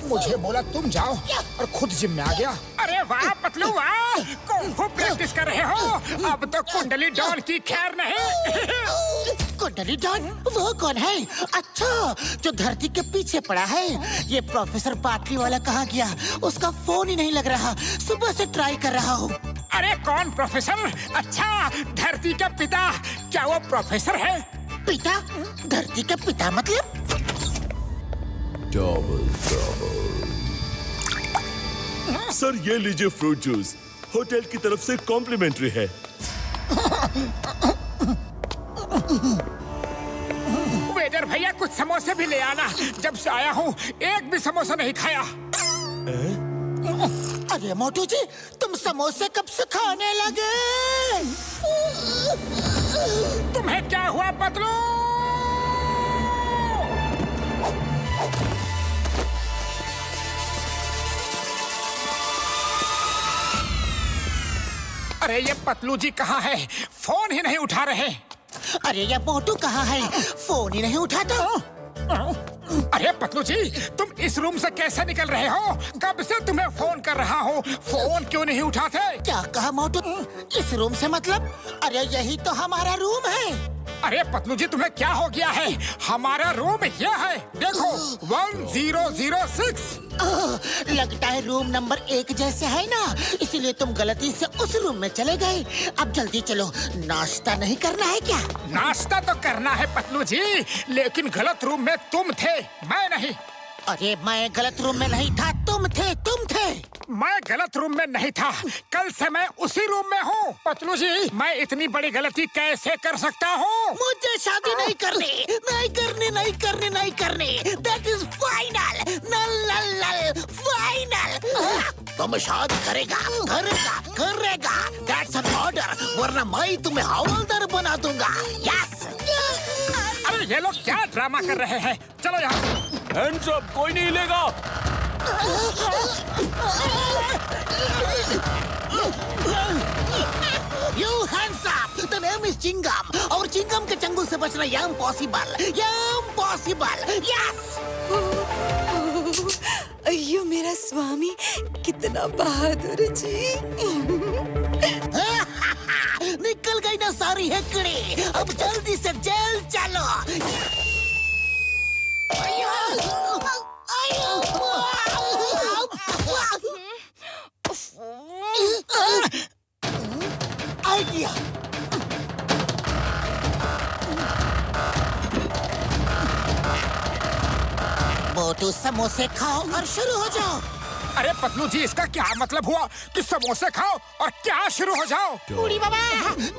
S4: मुझे बोला तुम जाओ और खुद जिम में आ गया। अरे वाह पतलू वाह, कुंफू प्रैक्टिस कर रहे हो। अब तो कुंडली डॉन की खैर नहीं।
S2: कुंडली डॉन वो कौन है? अच्छा, जो धरती के पीछे पड़ा है। ये प्रोफेसर पाटली वाला कहाँ गया? उसका फोन ही नहीं लग रहा। सुबह से ट्राई कर रहा हूँ।
S4: अरे कौन प्रोफेसर? अच्छा धरती का पिता। क्या वो प्रोफेसर है?
S2: पिता? धरती का पिता मतलब?
S7: सर ये लीजिए फ्रूट जूस, होटल की तरफ से कॉम्प्लीमेंट्री है।
S4: और भैया कुछ समोसे भी ले आना। जब से आया हूँ एक भी समोसा नहीं खाया।
S2: अरे मोटू जी, तुम समोसे कब से खाने लगे?
S4: तुम्हें क्या हुआ पतलू? अरे ये पतलू जी कहाँ है? फोन ही नहीं उठा रहे।
S2: अरे ये मोटू कहाँ है? फोन ही नहीं उठाता।
S4: अरे पतलू जी, तुम इस रूम से कैसे निकल रहे हो? कब से तुम्हें फोन कर रहा हूँ, फोन क्यों नहीं उठाते?
S2: क्या कहा मोटू? इस रूम से मतलब? अरे यही तो हमारा रूम है।
S4: अरे पतलू जी, तुम्हें क्या हो गया है? हमारा रूम ये है, देखो 1006।
S2: लगता है रूम नंबर 1 जैसे है ना, इसीलिए तुम गलती से उस रूम में चले गए। अब जल्दी चलो, नाश्ता नहीं करना है क्या?
S4: नाश्ता तो करना है पतलू जी, लेकिन गलत रूम में तुम थे, मैं नहीं।
S2: अरे मैं गलत रूम में नहीं था, तुम थे।
S4: मैं गलत रूम में नहीं था, कल से मैं उसी रूम में हूँ। पतलू जी, मैं इतनी बड़ी गलती कैसे कर सकता हूँ?
S2: मुझे शादी नहीं करनी। That is final, नल फाइनल। तुम शादी करेगा। That's an order, वरना मैं तुम्हें हवलदार बना दूंगा। Yes।
S4: अरे ये लोग क्या ड्रामा कर रहे हैं? चलो यहाँ से।
S5: हैंड्स अप, कोई नहीं हिलेगा।
S2: You hands up! The name is Chingam, और चिंगम के चंगुल से बचना impossible. Yes!
S10: अయ్యో मेरा स्वामी, कितना बहादुर जी।
S2: निकल गई ना सारी हेकड़ी। अब जल्दी से जेल चलो। आइडिया। मोटू, समोसे खाओ और शुरू हो जाओ।
S4: अरे पतलू जी, इसका क्या मतलब हुआ कि समोसे खाओ और क्या शुरू हो जाओ?
S2: बूढ़ी बाबा,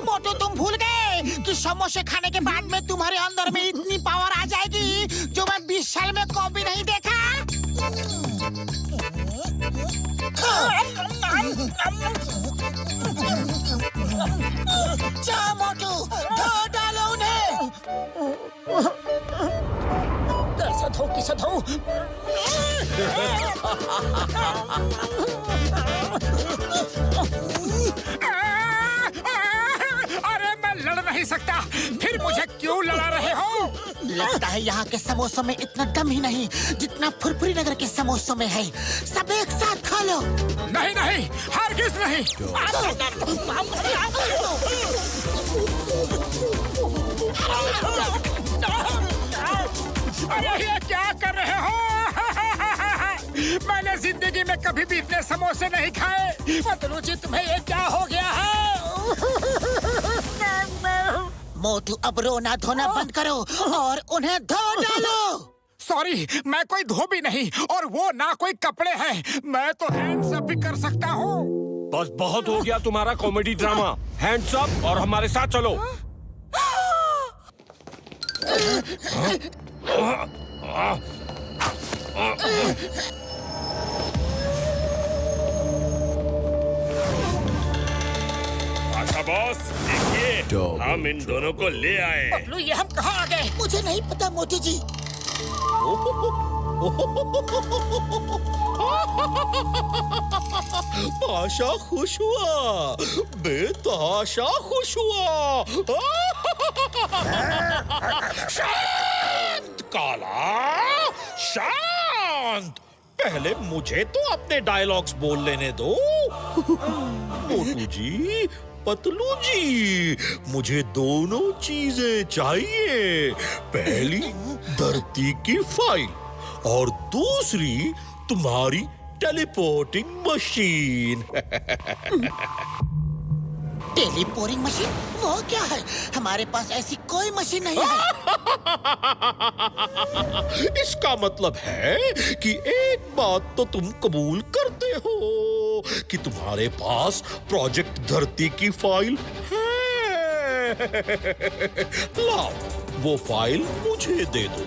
S2: मोटू तुम भूल गए कि समोसे खाने के बाद में तुम्हारे अंदर में इतनी पावर आ जाएगी जो मैं 20 साल में कभी नहीं देखा। जा मोटू, धो डालो उन्हें।
S4: कैसे धो? अरे मैं लड़ नहीं सकता, फिर मुझे क्यों लड़ा रहे हो?
S2: लगता है यहाँ के समोसों में इतना दम ही नहीं जितना फुरफुरी नगर के समोसों में है। सब एक साथ खा लो।
S4: नहीं, हरगिज नहीं। अरे ये क्या कर रहे हो? मैंने जिंदगी में कभी भी इतने समोसे नहीं खाए। पतलू जी, तुम्हें ये क्या हो गया है?
S2: मोटू, अब रोना धोना बंद करो और उन्हें धो डालो।
S4: सॉरी, मैं कोई धोबी नहीं और वो ना कोई कपड़े हैं। मैं तो हैंड्स अप भी कर सकता हूँ।
S5: बस बहुत हो गया तुम्हारा कॉमेडी ड्रामा। हैंड्स अप और हमारे साथ चलो।
S7: अच्छा बॉस, देखिए हम इन दोनों को ले आए।
S4: पतलू, ये हम कहाँ आ गए?
S2: मुझे नहीं पता मोटू जी।
S6: पाशा खुश हुआ, बेतहाशा खुश हुआ। शांत काला, शांत। पहले मुझे तो अपने डायलॉग्स बोल लेने दो। मोटू जी, पतलू जी, मुझे दोनों चीजें चाहिए। पहली धरती की फाइल और दूसरी तुम्हारी टेलीपोर्टिंग मशीन।
S2: Teleporting machine? वो क्या है? हमारे पास ऐसी कोई मशीन नहीं है।
S6: इसका मतलब है कि एक बात तो तुम कबूल करते हो कि तुम्हारे पास प्रोजेक्ट धरती की फाइल है। लाओ, वो फाइल मुझे दे दो,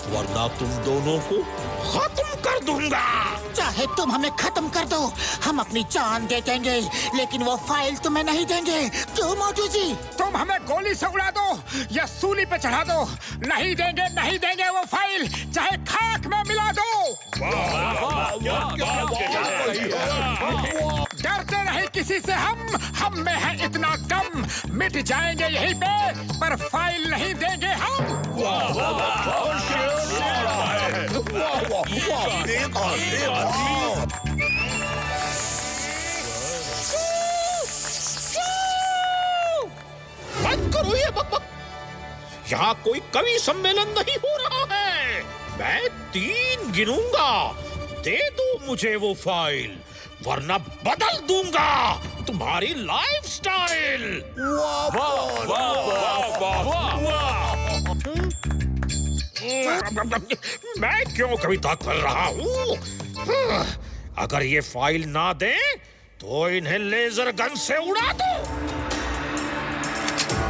S6: वरना तुम दोनों को खत्म कर दूंगा।
S2: चाहे तुम हमें खत्म कर दो, हम अपनी जान दे देंगे, लेकिन वो फाइल तुम्हें नहीं देंगे। क्यों मोटू जी?
S4: तुम हमें गोली से उड़ा दो या सूली पे चढ़ा दो, नहीं देंगे, नहीं देंगे वो फाइल, चाहे खाक में मिला दो। डरते नहीं किसी से हम में है इतना दम, मिट जाएंगे यहीं पे, पर फाइल नहीं देंगे हम।
S6: बंद करो ये बकबक। यहाँ कोई कवि सम्मेलन नहीं हो रहा है। मैं 3 गिनूंगा, दे दो मुझे वो फाइल, वरना बदल दूंगा तुम्हारी लाइफस्टाइल। मैं क्यों कविता कर रहा हूँ? अगर ये फाइल ना दे तो इन्हें लेजर गन से उड़ा दो।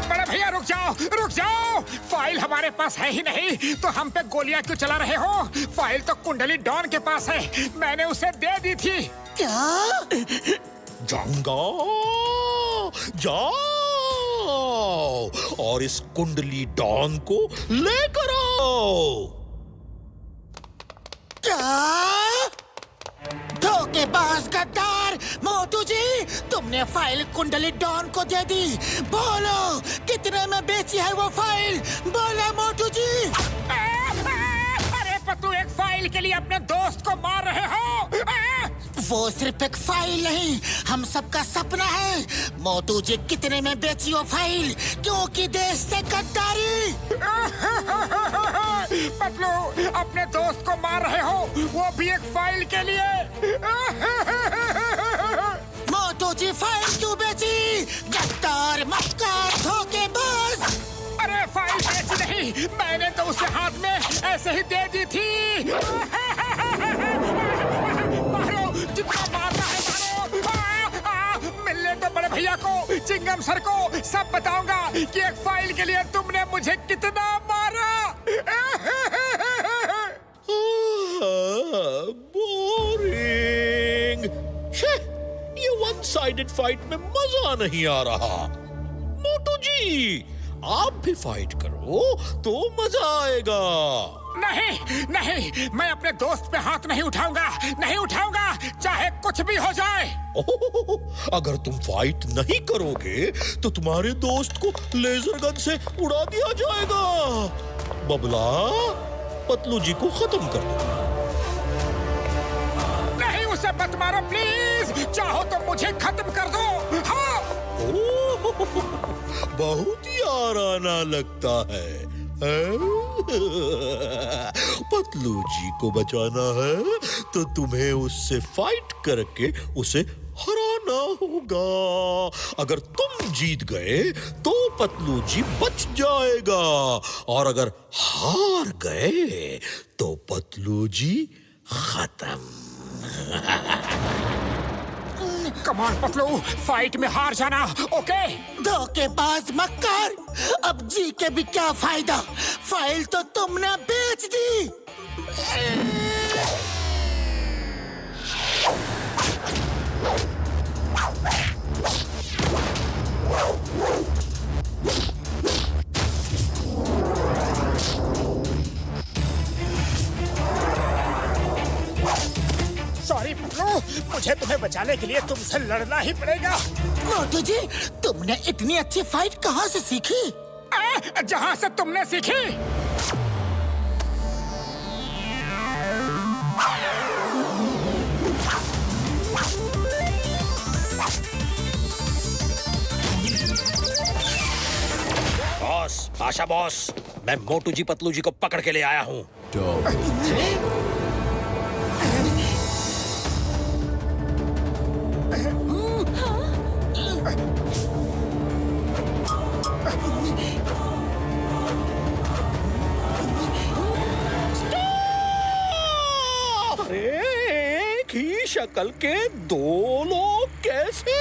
S4: बड़े भैया रुक जाओ, रुक जाओ। फाइल हमारे पास है ही नहीं तो हम पे गोलियां क्यों चला रहे हो? फाइल तो कुंडली डॉन के पास है, मैंने उसे दे दी थी।
S2: क्या?
S6: जाऊंगा, जाओ और इस कुंडली डॉन को लेकर आओ।
S2: क्या? धोखेबाज गद्दार मोटू जी, तुमने फाइल कुंडली डॉन को दे दी। बोलो कितने में बेची है वो फाइल? बोलो मोटू जी।
S4: अरे पतलू, एक फाइल के लिए अपने दोस्त को मार रहे हो?
S2: वो सिर्फ एक फाइल नहीं, हम सबका सपना है। मोटू जी कितने में बेची वो फाइल? क्योंकि देश से गद्दारी।
S4: पतलू, अपने दोस्त को मार रहे हो, वो भी एक फाइल के लिए।
S2: मोटू जी फाइल क्यों बेची? गद्दार, मक्कार, धोखेबाज।
S4: अरे फाइल बेची नहीं, मैंने तो उसे हाथ में ऐसे ही दे दी थी। मारो, जितना मारना है मारो। मिलने तो बड़े भैया को, चिंगम सर को सब बताऊंगा कि एक फाइल के लिए तुमने मुझे कितना मारा।
S6: बोरिंग। ये वन साइडेड फाइट में मजा नहीं आ रहा। मोटू जी, आप भी फाइट करो तो मजा आएगा।
S4: नहीं नहीं, मैं अपने दोस्त पे हाथ नहीं उठाऊंगा, नहीं उठाऊंगा, चाहे कुछ भी हो जाए।
S6: अगर तुम फाइट नहीं करोगे तो तुम्हारे दोस्त को लेजर गन से उड़ा दिया जाएगा। बबला, पतलू जी को खत्म कर दो।
S4: नहीं, उसे मत मारो प्लीज, चाहो तो मुझे खत्म कर दो। हाँ।
S6: बहुत ही आराना लगता है। पतलू जी को बचाना है तो तुम्हें उससे फाइट करके उसे हराना होगा। अगर तुम जीत गए तो पतलू जी बच जाएगा, और अगर हार गए तो पतलू जी खत्म।
S4: कमान पतलू, फाइट में हार जाना, ओके?
S2: धोखेबाज मक्कार, अब जी के भी क्या फायदा? फाइल तो तुमने बेच दी।
S4: सॉरी पतलू, मुझे तुम्हें बचाने के लिए तुमसे लड़ना ही पड़ेगा।
S2: मोटू जी, तुमने इतनी अच्छी फाइट कहाँ से सीखी?
S4: जहाँ से तुमने सीखी।
S6: बॉस, आशा बॉस, मैं मोटू जी पतलू जी को पकड़ के ले आया हूँ। एक ही शक्ल के 2 लोग कैसे?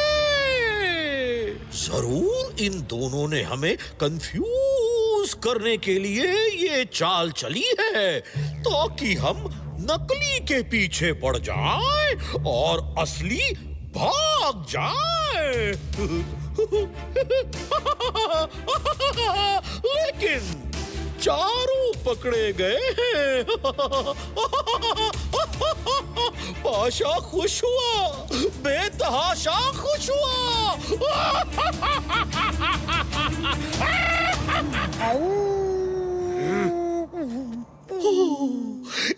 S6: जरूर इन दोनों ने हमें कंफ्यूज कंफ्यूज करने के लिए ये चाल चली है ताकि हम नकली के पीछे पड़ जाएं और असली भाग जाए। लेकिन चारों पकड़े गए हैं। पाशा खुश हुआ, बेतहाशा खुश हुआ।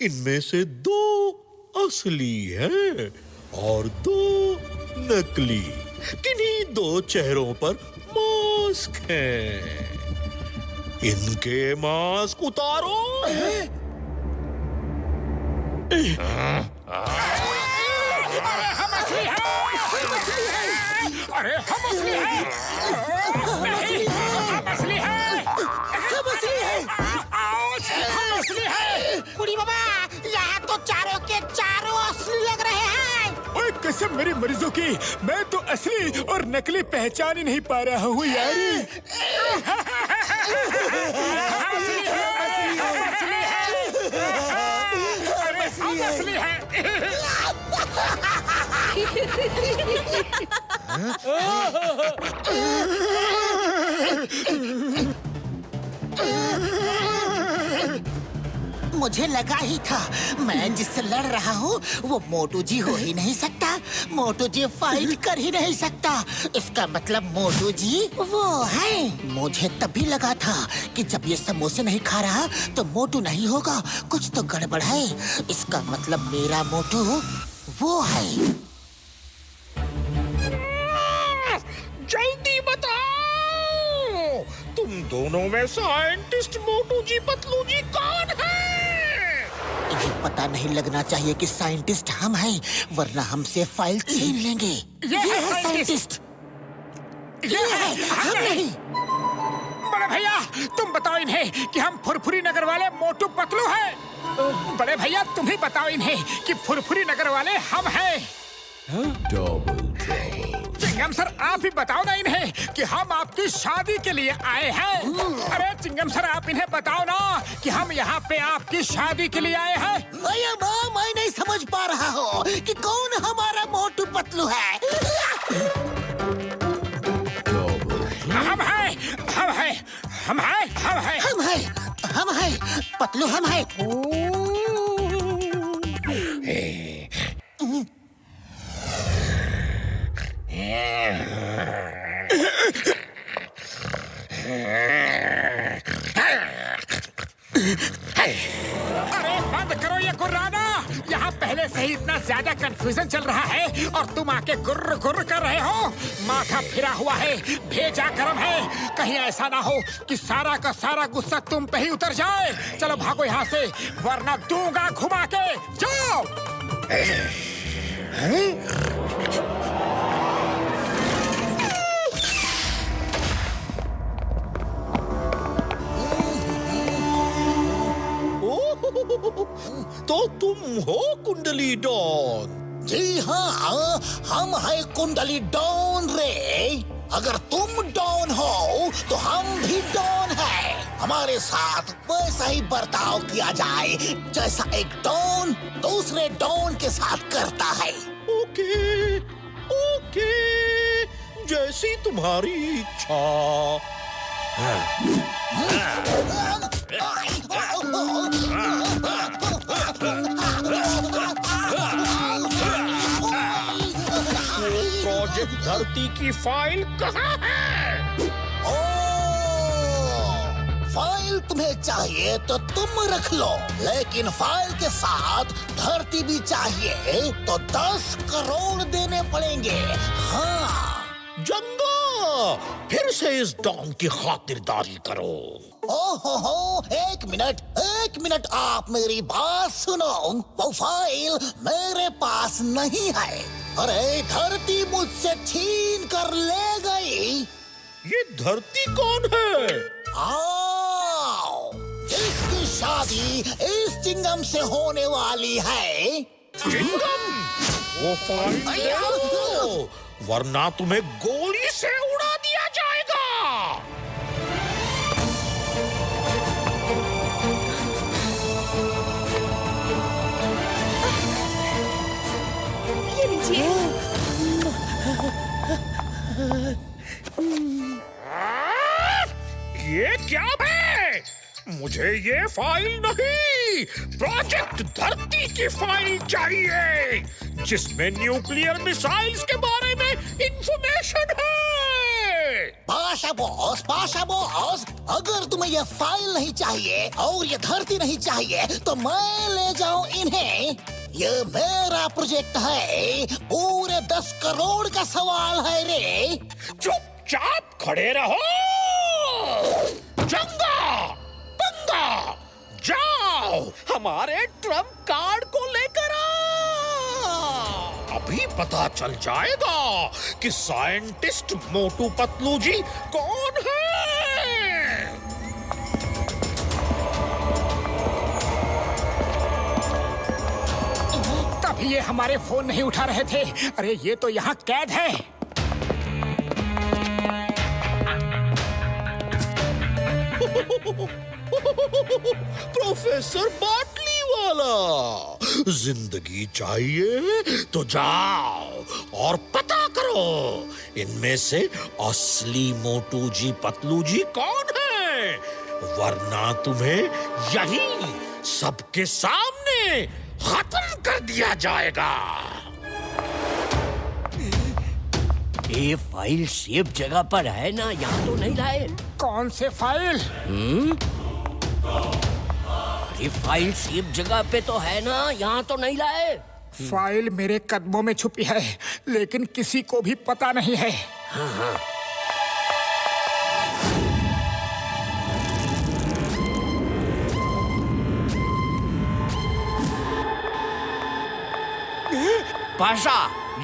S6: इनमें से 2 असली हैं और 2 नकली। किन्हीं 2 चेहरों पर मास्क हैं। इनके मास्क उतारो।
S4: हम असली हैं। अरे हम असली हैं। नहीं, हम असली हैं।
S2: हम असली हैं।
S4: हम असली हैं।
S2: बुढ़ी बाबा, यहाँ तो चारों के चारों असली लग रहे हैं।
S4: ओए कसम मेरी मरीजों की, मैं तो असली और नकली पहचान ही नहीं पा रहा हूँ यार। हम असली हैं। अरे हम असली हैं।
S2: मुझे लगा ही था, मैं जिससे लड़ रहा हूँ वो मोटू जी हो ही नहीं सकता। मोटू जी फाइट कर ही नहीं सकता। इसका मतलब मोटू जी वो है। मुझे तभी लगा था कि जब ये समोसे नहीं खा रहा तो मोटू नहीं होगा, कुछ तो गड़बड़ है। इसका मतलब मेरा मोटू वो है।
S6: जल्दी बताओ, तुम दोनों में साइंटिस्ट मोटू जी पतलू जी कौन है?
S2: ये पता नहीं लगना चाहिए कि साइंटिस्ट हम हैं, वरना हमसे फाइल छीन लेंगे।
S4: ये है
S2: साइंटिस्ट।
S4: ये है हम नहीं। बड़े भैया तुम बताओ इन्हें कि हम फुरफुरी नगर वाले मोटू पतलू हैं। बड़े भैया तुम ही बताओ इन्हें कि फुरफुरी नगर वाले हम हैं। चिंगम सर आप ही बताओ ना इन्हें कि हम आपकी शादी के लिए आए हैं। अरे चिंगम सर आप इन्हें बताओ ना कि हम यहाँ पे आपकी शादी के लिए आए हैं।
S2: भैया मैं नहीं समझ पा रहा हूँ कि कौन हमारा मोटू पतलू है।
S4: हम हैं, हम हैं, हम हैं, हम हैं,
S2: हम हैं, हम हैं, पतलू हम हैं।
S4: अरे बंद करो ये गुर्राना। यहाँ पहले से ही इतना ज्यादा कंफ्यूजन चल रहा है और तुम आके गुर्र गुर्र कर रहे हो। माथा फिरा हुआ है, भेजा गरम है। कहीं ऐसा ना हो कि सारा का सारा गुस्सा तुम पे ही उतर जाए। चलो भागो यहाँ से वरना दूंगा घुमा के। जाओ।
S6: तो तुम हो कुंडली डॉन?
S2: जी हाँ, हम हैं कुंडली डॉन रे। अगर तुम डॉन हो तो हम भी डॉन हैं। हमारे साथ वैसा ही बर्ताव किया जाए जैसा एक डॉन दूसरे डॉन के साथ करता है।
S6: ओके, ओके, जैसी तुम्हारी इच्छा। प्रोजेक्ट धरती की फाइल कहाँ है?
S2: फाइल तुम्हें चाहिए तो तुम रख लो, लेकिन फाइल के साथ धरती भी चाहिए तो 10 करोड़ देने पड़ेंगे। हाँ
S6: जंगा, फिर से इस डॉन की खातिरदारी करो।
S2: ओहो, एक मिनट आप मेरी बात सुनो। वो फाइल मेरे पास नहीं है। अरे धरती मुझसे छीन कर ले गई।
S6: ये धरती कौन है?
S2: आओ, जिसकी शादी इस चिंगम से होने वाली है।
S6: चिंगम, वो फाइल दे दो, वरना तुम्हें गोली से उड़ा दिया जाएगा।
S3: ये लीजिए।
S6: ये क्या है? मुझे ये फाइल नहीं, प्रोजेक्ट धरती की फाइल चाहिए जिसमें न्यूक्लियर मिसाइल्स के बारे में इंफॉर्मेशन है।
S2: पाशा बॉस, अगर तुम्हें ये फाइल नहीं चाहिए और ये धरती नहीं चाहिए तो मैं ले जाऊं इन्हें। ये मेरा प्रोजेक्ट है, पूरे 10 करोड़ का सवाल है रे।
S6: चुपचाप खड़े रहो। चंगा पंगा, जाओ हमारे ट्रम्प कार्ड को लेकर आओ। अभी पता चल जाएगा कि साइंटिस्ट मोटू पतलू जी कौन है।
S4: तभी ये हमारे फोन नहीं उठा रहे थे। अरे ये तो यहाँ कैद है।
S6: प्रोफेसर बाटली वाला, जिंदगी चाहिए तो जाओ और पता करो इनमें से असली मोटू जी पतलू जी कौन है, वरना तुम्हें यहीं सबके सामने खत्म कर दिया जाएगा।
S5: ये फाइल सेफ जगह पर है ना, यहाँ तो नहीं लाए?
S4: कौन से फाइल?
S5: अरे फाइल सेफ जगह पे तो है ना, यहाँ तो नहीं लाए?
S4: फाइल मेरे कदमों में छुपी है, लेकिन किसी को भी पता नहीं है।
S5: हाँ। पाशा,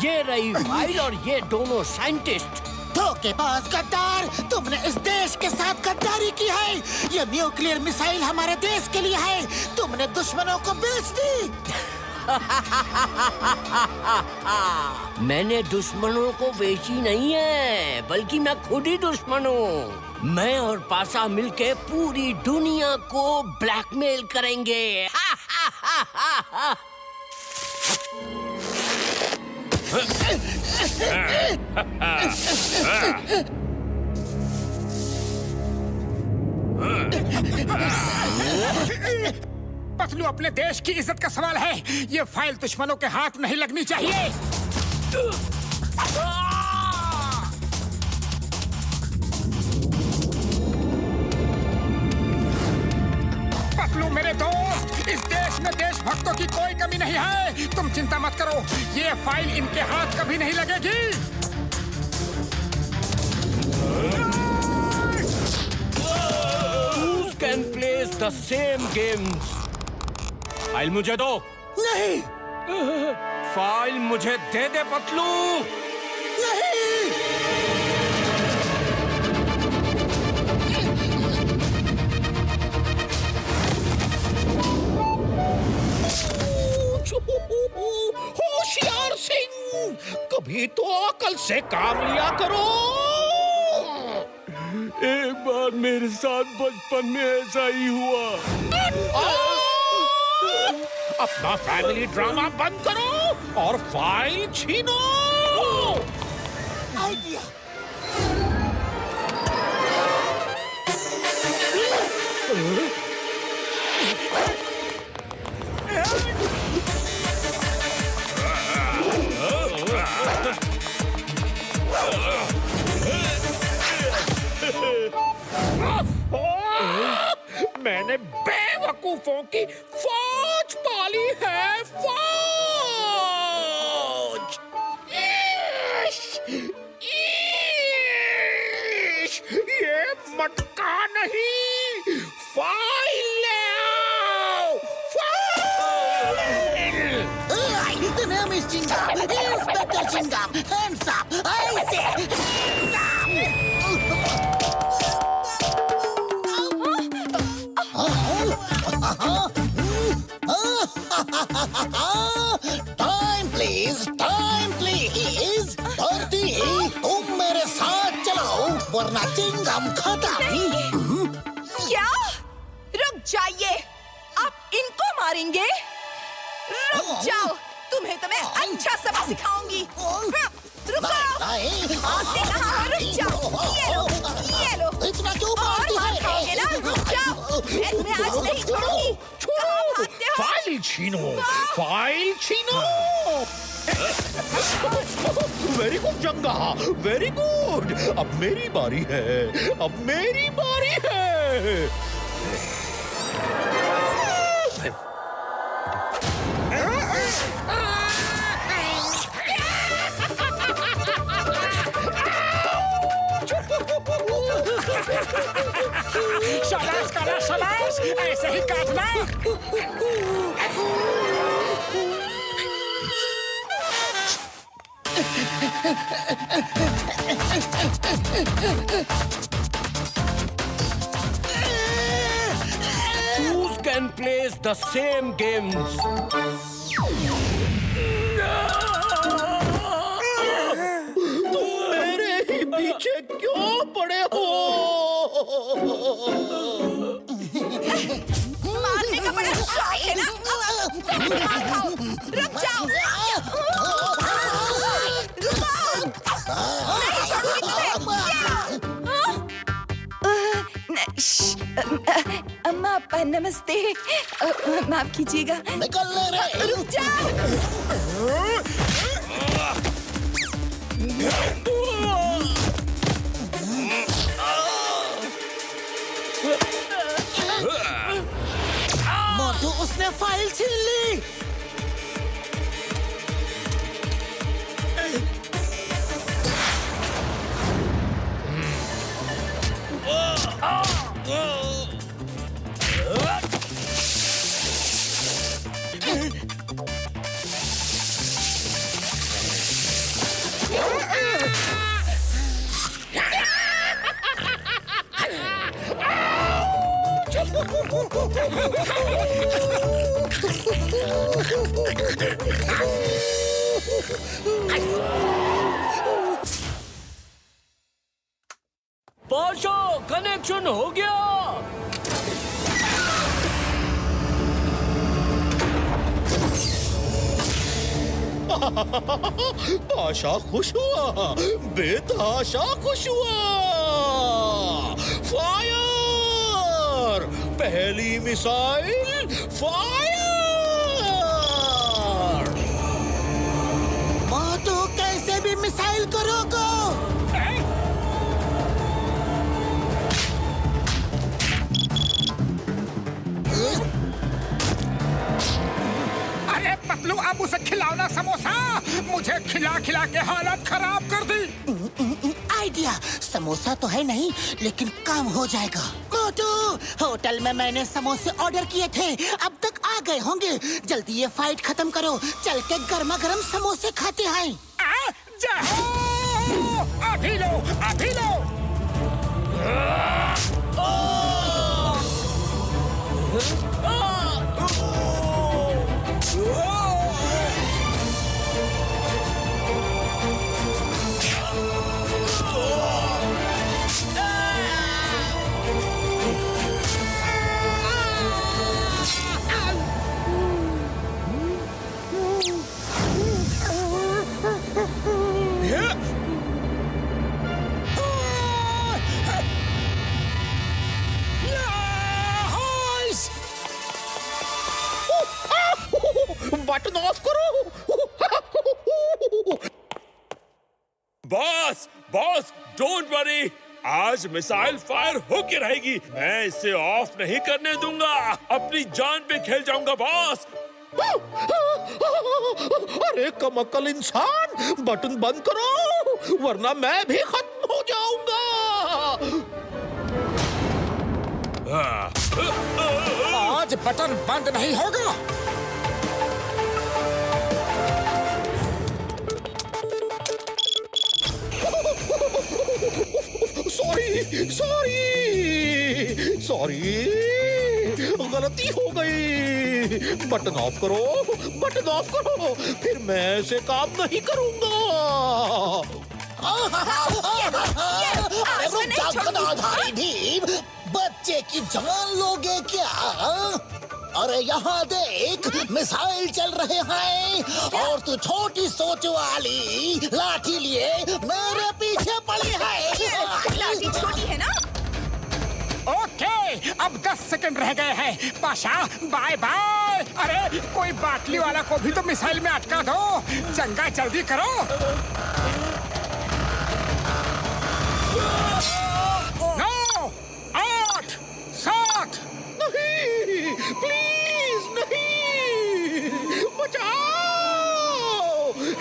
S5: ये रही फाइल और ये दोनों साइंटिस्ट।
S2: धोखेबाज गद्दार, तुमने इस देश के साथ गद्दारी की है। ये न्यूक्लियर मिसाइल हमारे देश के लिए है, तुमने दुश्मनों को बेच दी।
S5: मैंने दुश्मनों को बेची नहीं है, बल्कि मैं खुद ही दुश्मन हूँ। मैं और पाशा मिलके पूरी दुनिया को ब्लैकमेल करेंगे।
S4: पतलू, अपने देश की इज्जत का सवाल है। ये फाइल दुश्मनों के हाथ नहीं लगनी चाहिए। पतलू मेरे दोस्त, इस देश में देशभक्तों की कोई कमी नहीं है। तुम चिंता मत करो, ये फाइल इनके हाथ कभी नहीं लगेगी।
S5: Who can play the same games? File मुझे दो।
S2: नहीं,
S5: फाइल मुझे दे दे पतलू।
S2: नहीं।
S6: होशियार सिंह, कभी तो अकल से काम लिया करो।
S8: एक बार मेरे साथ बचपन में ऐसा ही हुआ।
S6: अपना फैमिली ड्रामा बंद करो और फाइल छीनो।
S2: आइडिया।
S6: मैंने बेवकूफों की फौज पाली है, फौज। ये मटका नहीं, फाइल ले आओ, file.
S2: The name is Chingam, Inspector Chingam. Hands up, I say, hands up. Time please, time please. धरती, तुम मेरे साथ चलो, वरना चिंगम खत्म।
S10: क्या? रुक जाइए, आप इनको मारेंगे? रुक जाओ, तुम्हें तो मैं अच्छा सबक सिखाऊंगी। रुको, आते कहाँ हो? रुक जाओ। ये लो।
S2: इतना क्यों
S10: और
S2: मारती
S10: मार
S2: है?
S10: खाओगे ना? रुक जाओ, मैं तुम्हें आज नहीं छोड़ूंगी। कहाँ भागते हो?
S6: फाइल छीनो, फाइल छीनो। Very good Janga, very good. अब मेरी बारी है, अब मेरी बारी है।
S4: शाबाश काला, शाबाश, ऐसे ही काटना।
S5: Who can play the same games?
S6: तुम मेरे ही पीछे क्यों पड़े हो?
S10: मारने का बड़ा शौक है ना? मार खाओ। रुक जाओ। नहीं छोड़ूंगी तुम्हें। अम्मा आपा नमस्ते। माफ कीजिएगा।
S2: निकल ले रे।
S10: रुक जाओ।
S2: मोटू, उसने फाइल छीन ली।
S5: पाशा, कनेक्शन हो गया।
S6: पाशा खुश हुआ, बेतहाशा खुश हुआ। फायर! पहली मिसाइल फायर!
S2: मोटू, कैसे भी मिसाइल करोगे?
S4: अरे पतलू, अब उसे खिलाओ ना समोसा। मुझे खिला खिला के हालत खराब कर दी।
S2: आइडिया, समोसा तो है नहीं, लेकिन काम हो जाएगा। मोटू, होटल में मैंने समोसे ऑर्डर किए थे, अब तक आ गए होंगे। जल्दी ये फाइट खत्म करो, चल के गर्मा गर्म समोसे खाते हैं।
S4: जाओ, अभी लो, अभी लो।
S6: बटन ऑफ करो।
S7: बॉस, बॉस, डोंट वरी, आज मिसाइल फायर होके रहेगी। मैं इसे ऑफ नहीं करने दूंगा। अपनी जान पे खेल जाऊंगा बॉस।
S6: अरे कमअक्ल इंसान, बटन बंद करो, वरना मैं भी खत्म हो जाऊंगा।
S4: आज बटन बंद नहीं होगा।
S6: सॉरी, गलती हो गई। बटन ऑफ करो, बटन ऑफ करो, फिर मैं ऐसे काम नहीं करूंगा।
S2: अरे रुक जाओ, गधाधारी भीम, बच्चे की जान लोगे क्या? अरे यहाँ देख, मिसाइल चल रहे हैं और तू छोटी सोच वाली लाठी लिए मेरे पीछे पड़ी है।
S10: लाठी छोटी है ना?
S4: ओके, अब 10 सेकंड रह गए हैं। Pasha, bye bye. अरे कोई बाटली वाला को भी तो मिसाइल में अटका दो। चंगा, जल्दी करो। नौ, 8, 7।
S6: नहीं, प्लीज नहीं, बचाओ,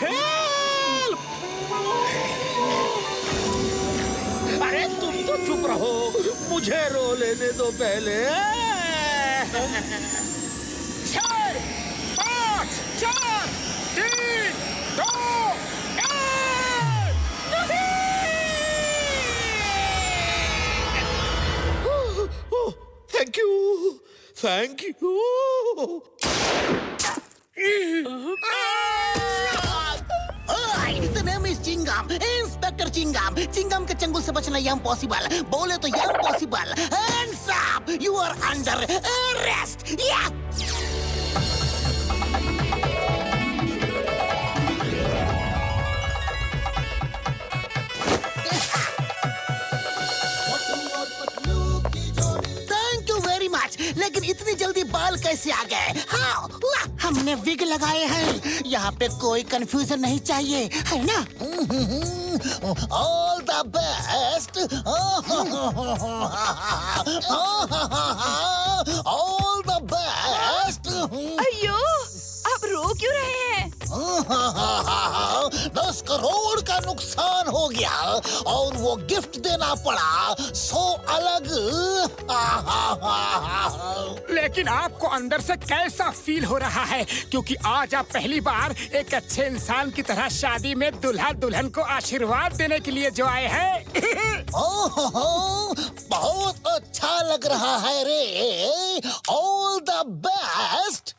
S6: हेल्प। अरे तुम तो चुप रहो, मुझे रो लेने दो पहले।
S4: 6, 5, 4, 3, 2, 1।
S6: Thank you, thank you.
S2: The name is Chingam, Inspector Chingam. Chingam के चंगुल से बचना ये इम्पॉसिबल। बोले तो ये impossible. Hands up! You are under arrest. Yeah. Thank you very much. लेकिन इतनी जल्दी बाल कैसे आ गए? हाँ, हमने विग लगाए हैं। यहाँ पे कोई कंफ्यूजन नहीं चाहिए, है ना? All the best. All the best.
S10: अयो, आप रो क्यों रहे हैं?
S2: 10 करोड़ का नुकसान हो गया और वो गिफ्ट देना पड़ा 100 अलग।
S4: लेकिन आपको अंदर से कैसा फील हो रहा है? क्योंकि आज आप पहली बार एक अच्छे इंसान की तरह शादी में दुल्हा दुल्हन को आशीर्वाद देने के लिए जो आए हैं।
S2: बहुत अच्छा लग रहा है रे। All the best.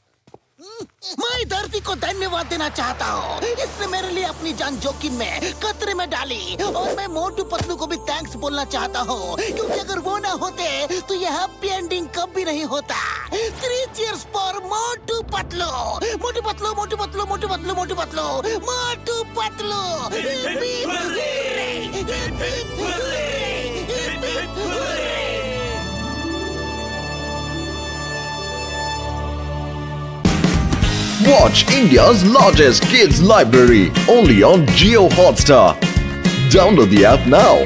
S2: मैं धरती को धन्यवाद देना चाहता हूँ। इसने मेरे लिए अपनी जान जोखिम में खतरे में डाली। और मैं मोटू पतलू को भी थैंक्स बोलना चाहता हूँ, क्योंकि अगर वो ना होते तो यह हैप्पी एंडिंग कभी नहीं होता। 3 cheers for Motu Patlu. Motu Patlu, Motu Patlu, Motu Patlu, Motu Patlu, Motu Patlu.
S1: Watch India's largest kids library only on Jio Hotstar. Download the app now.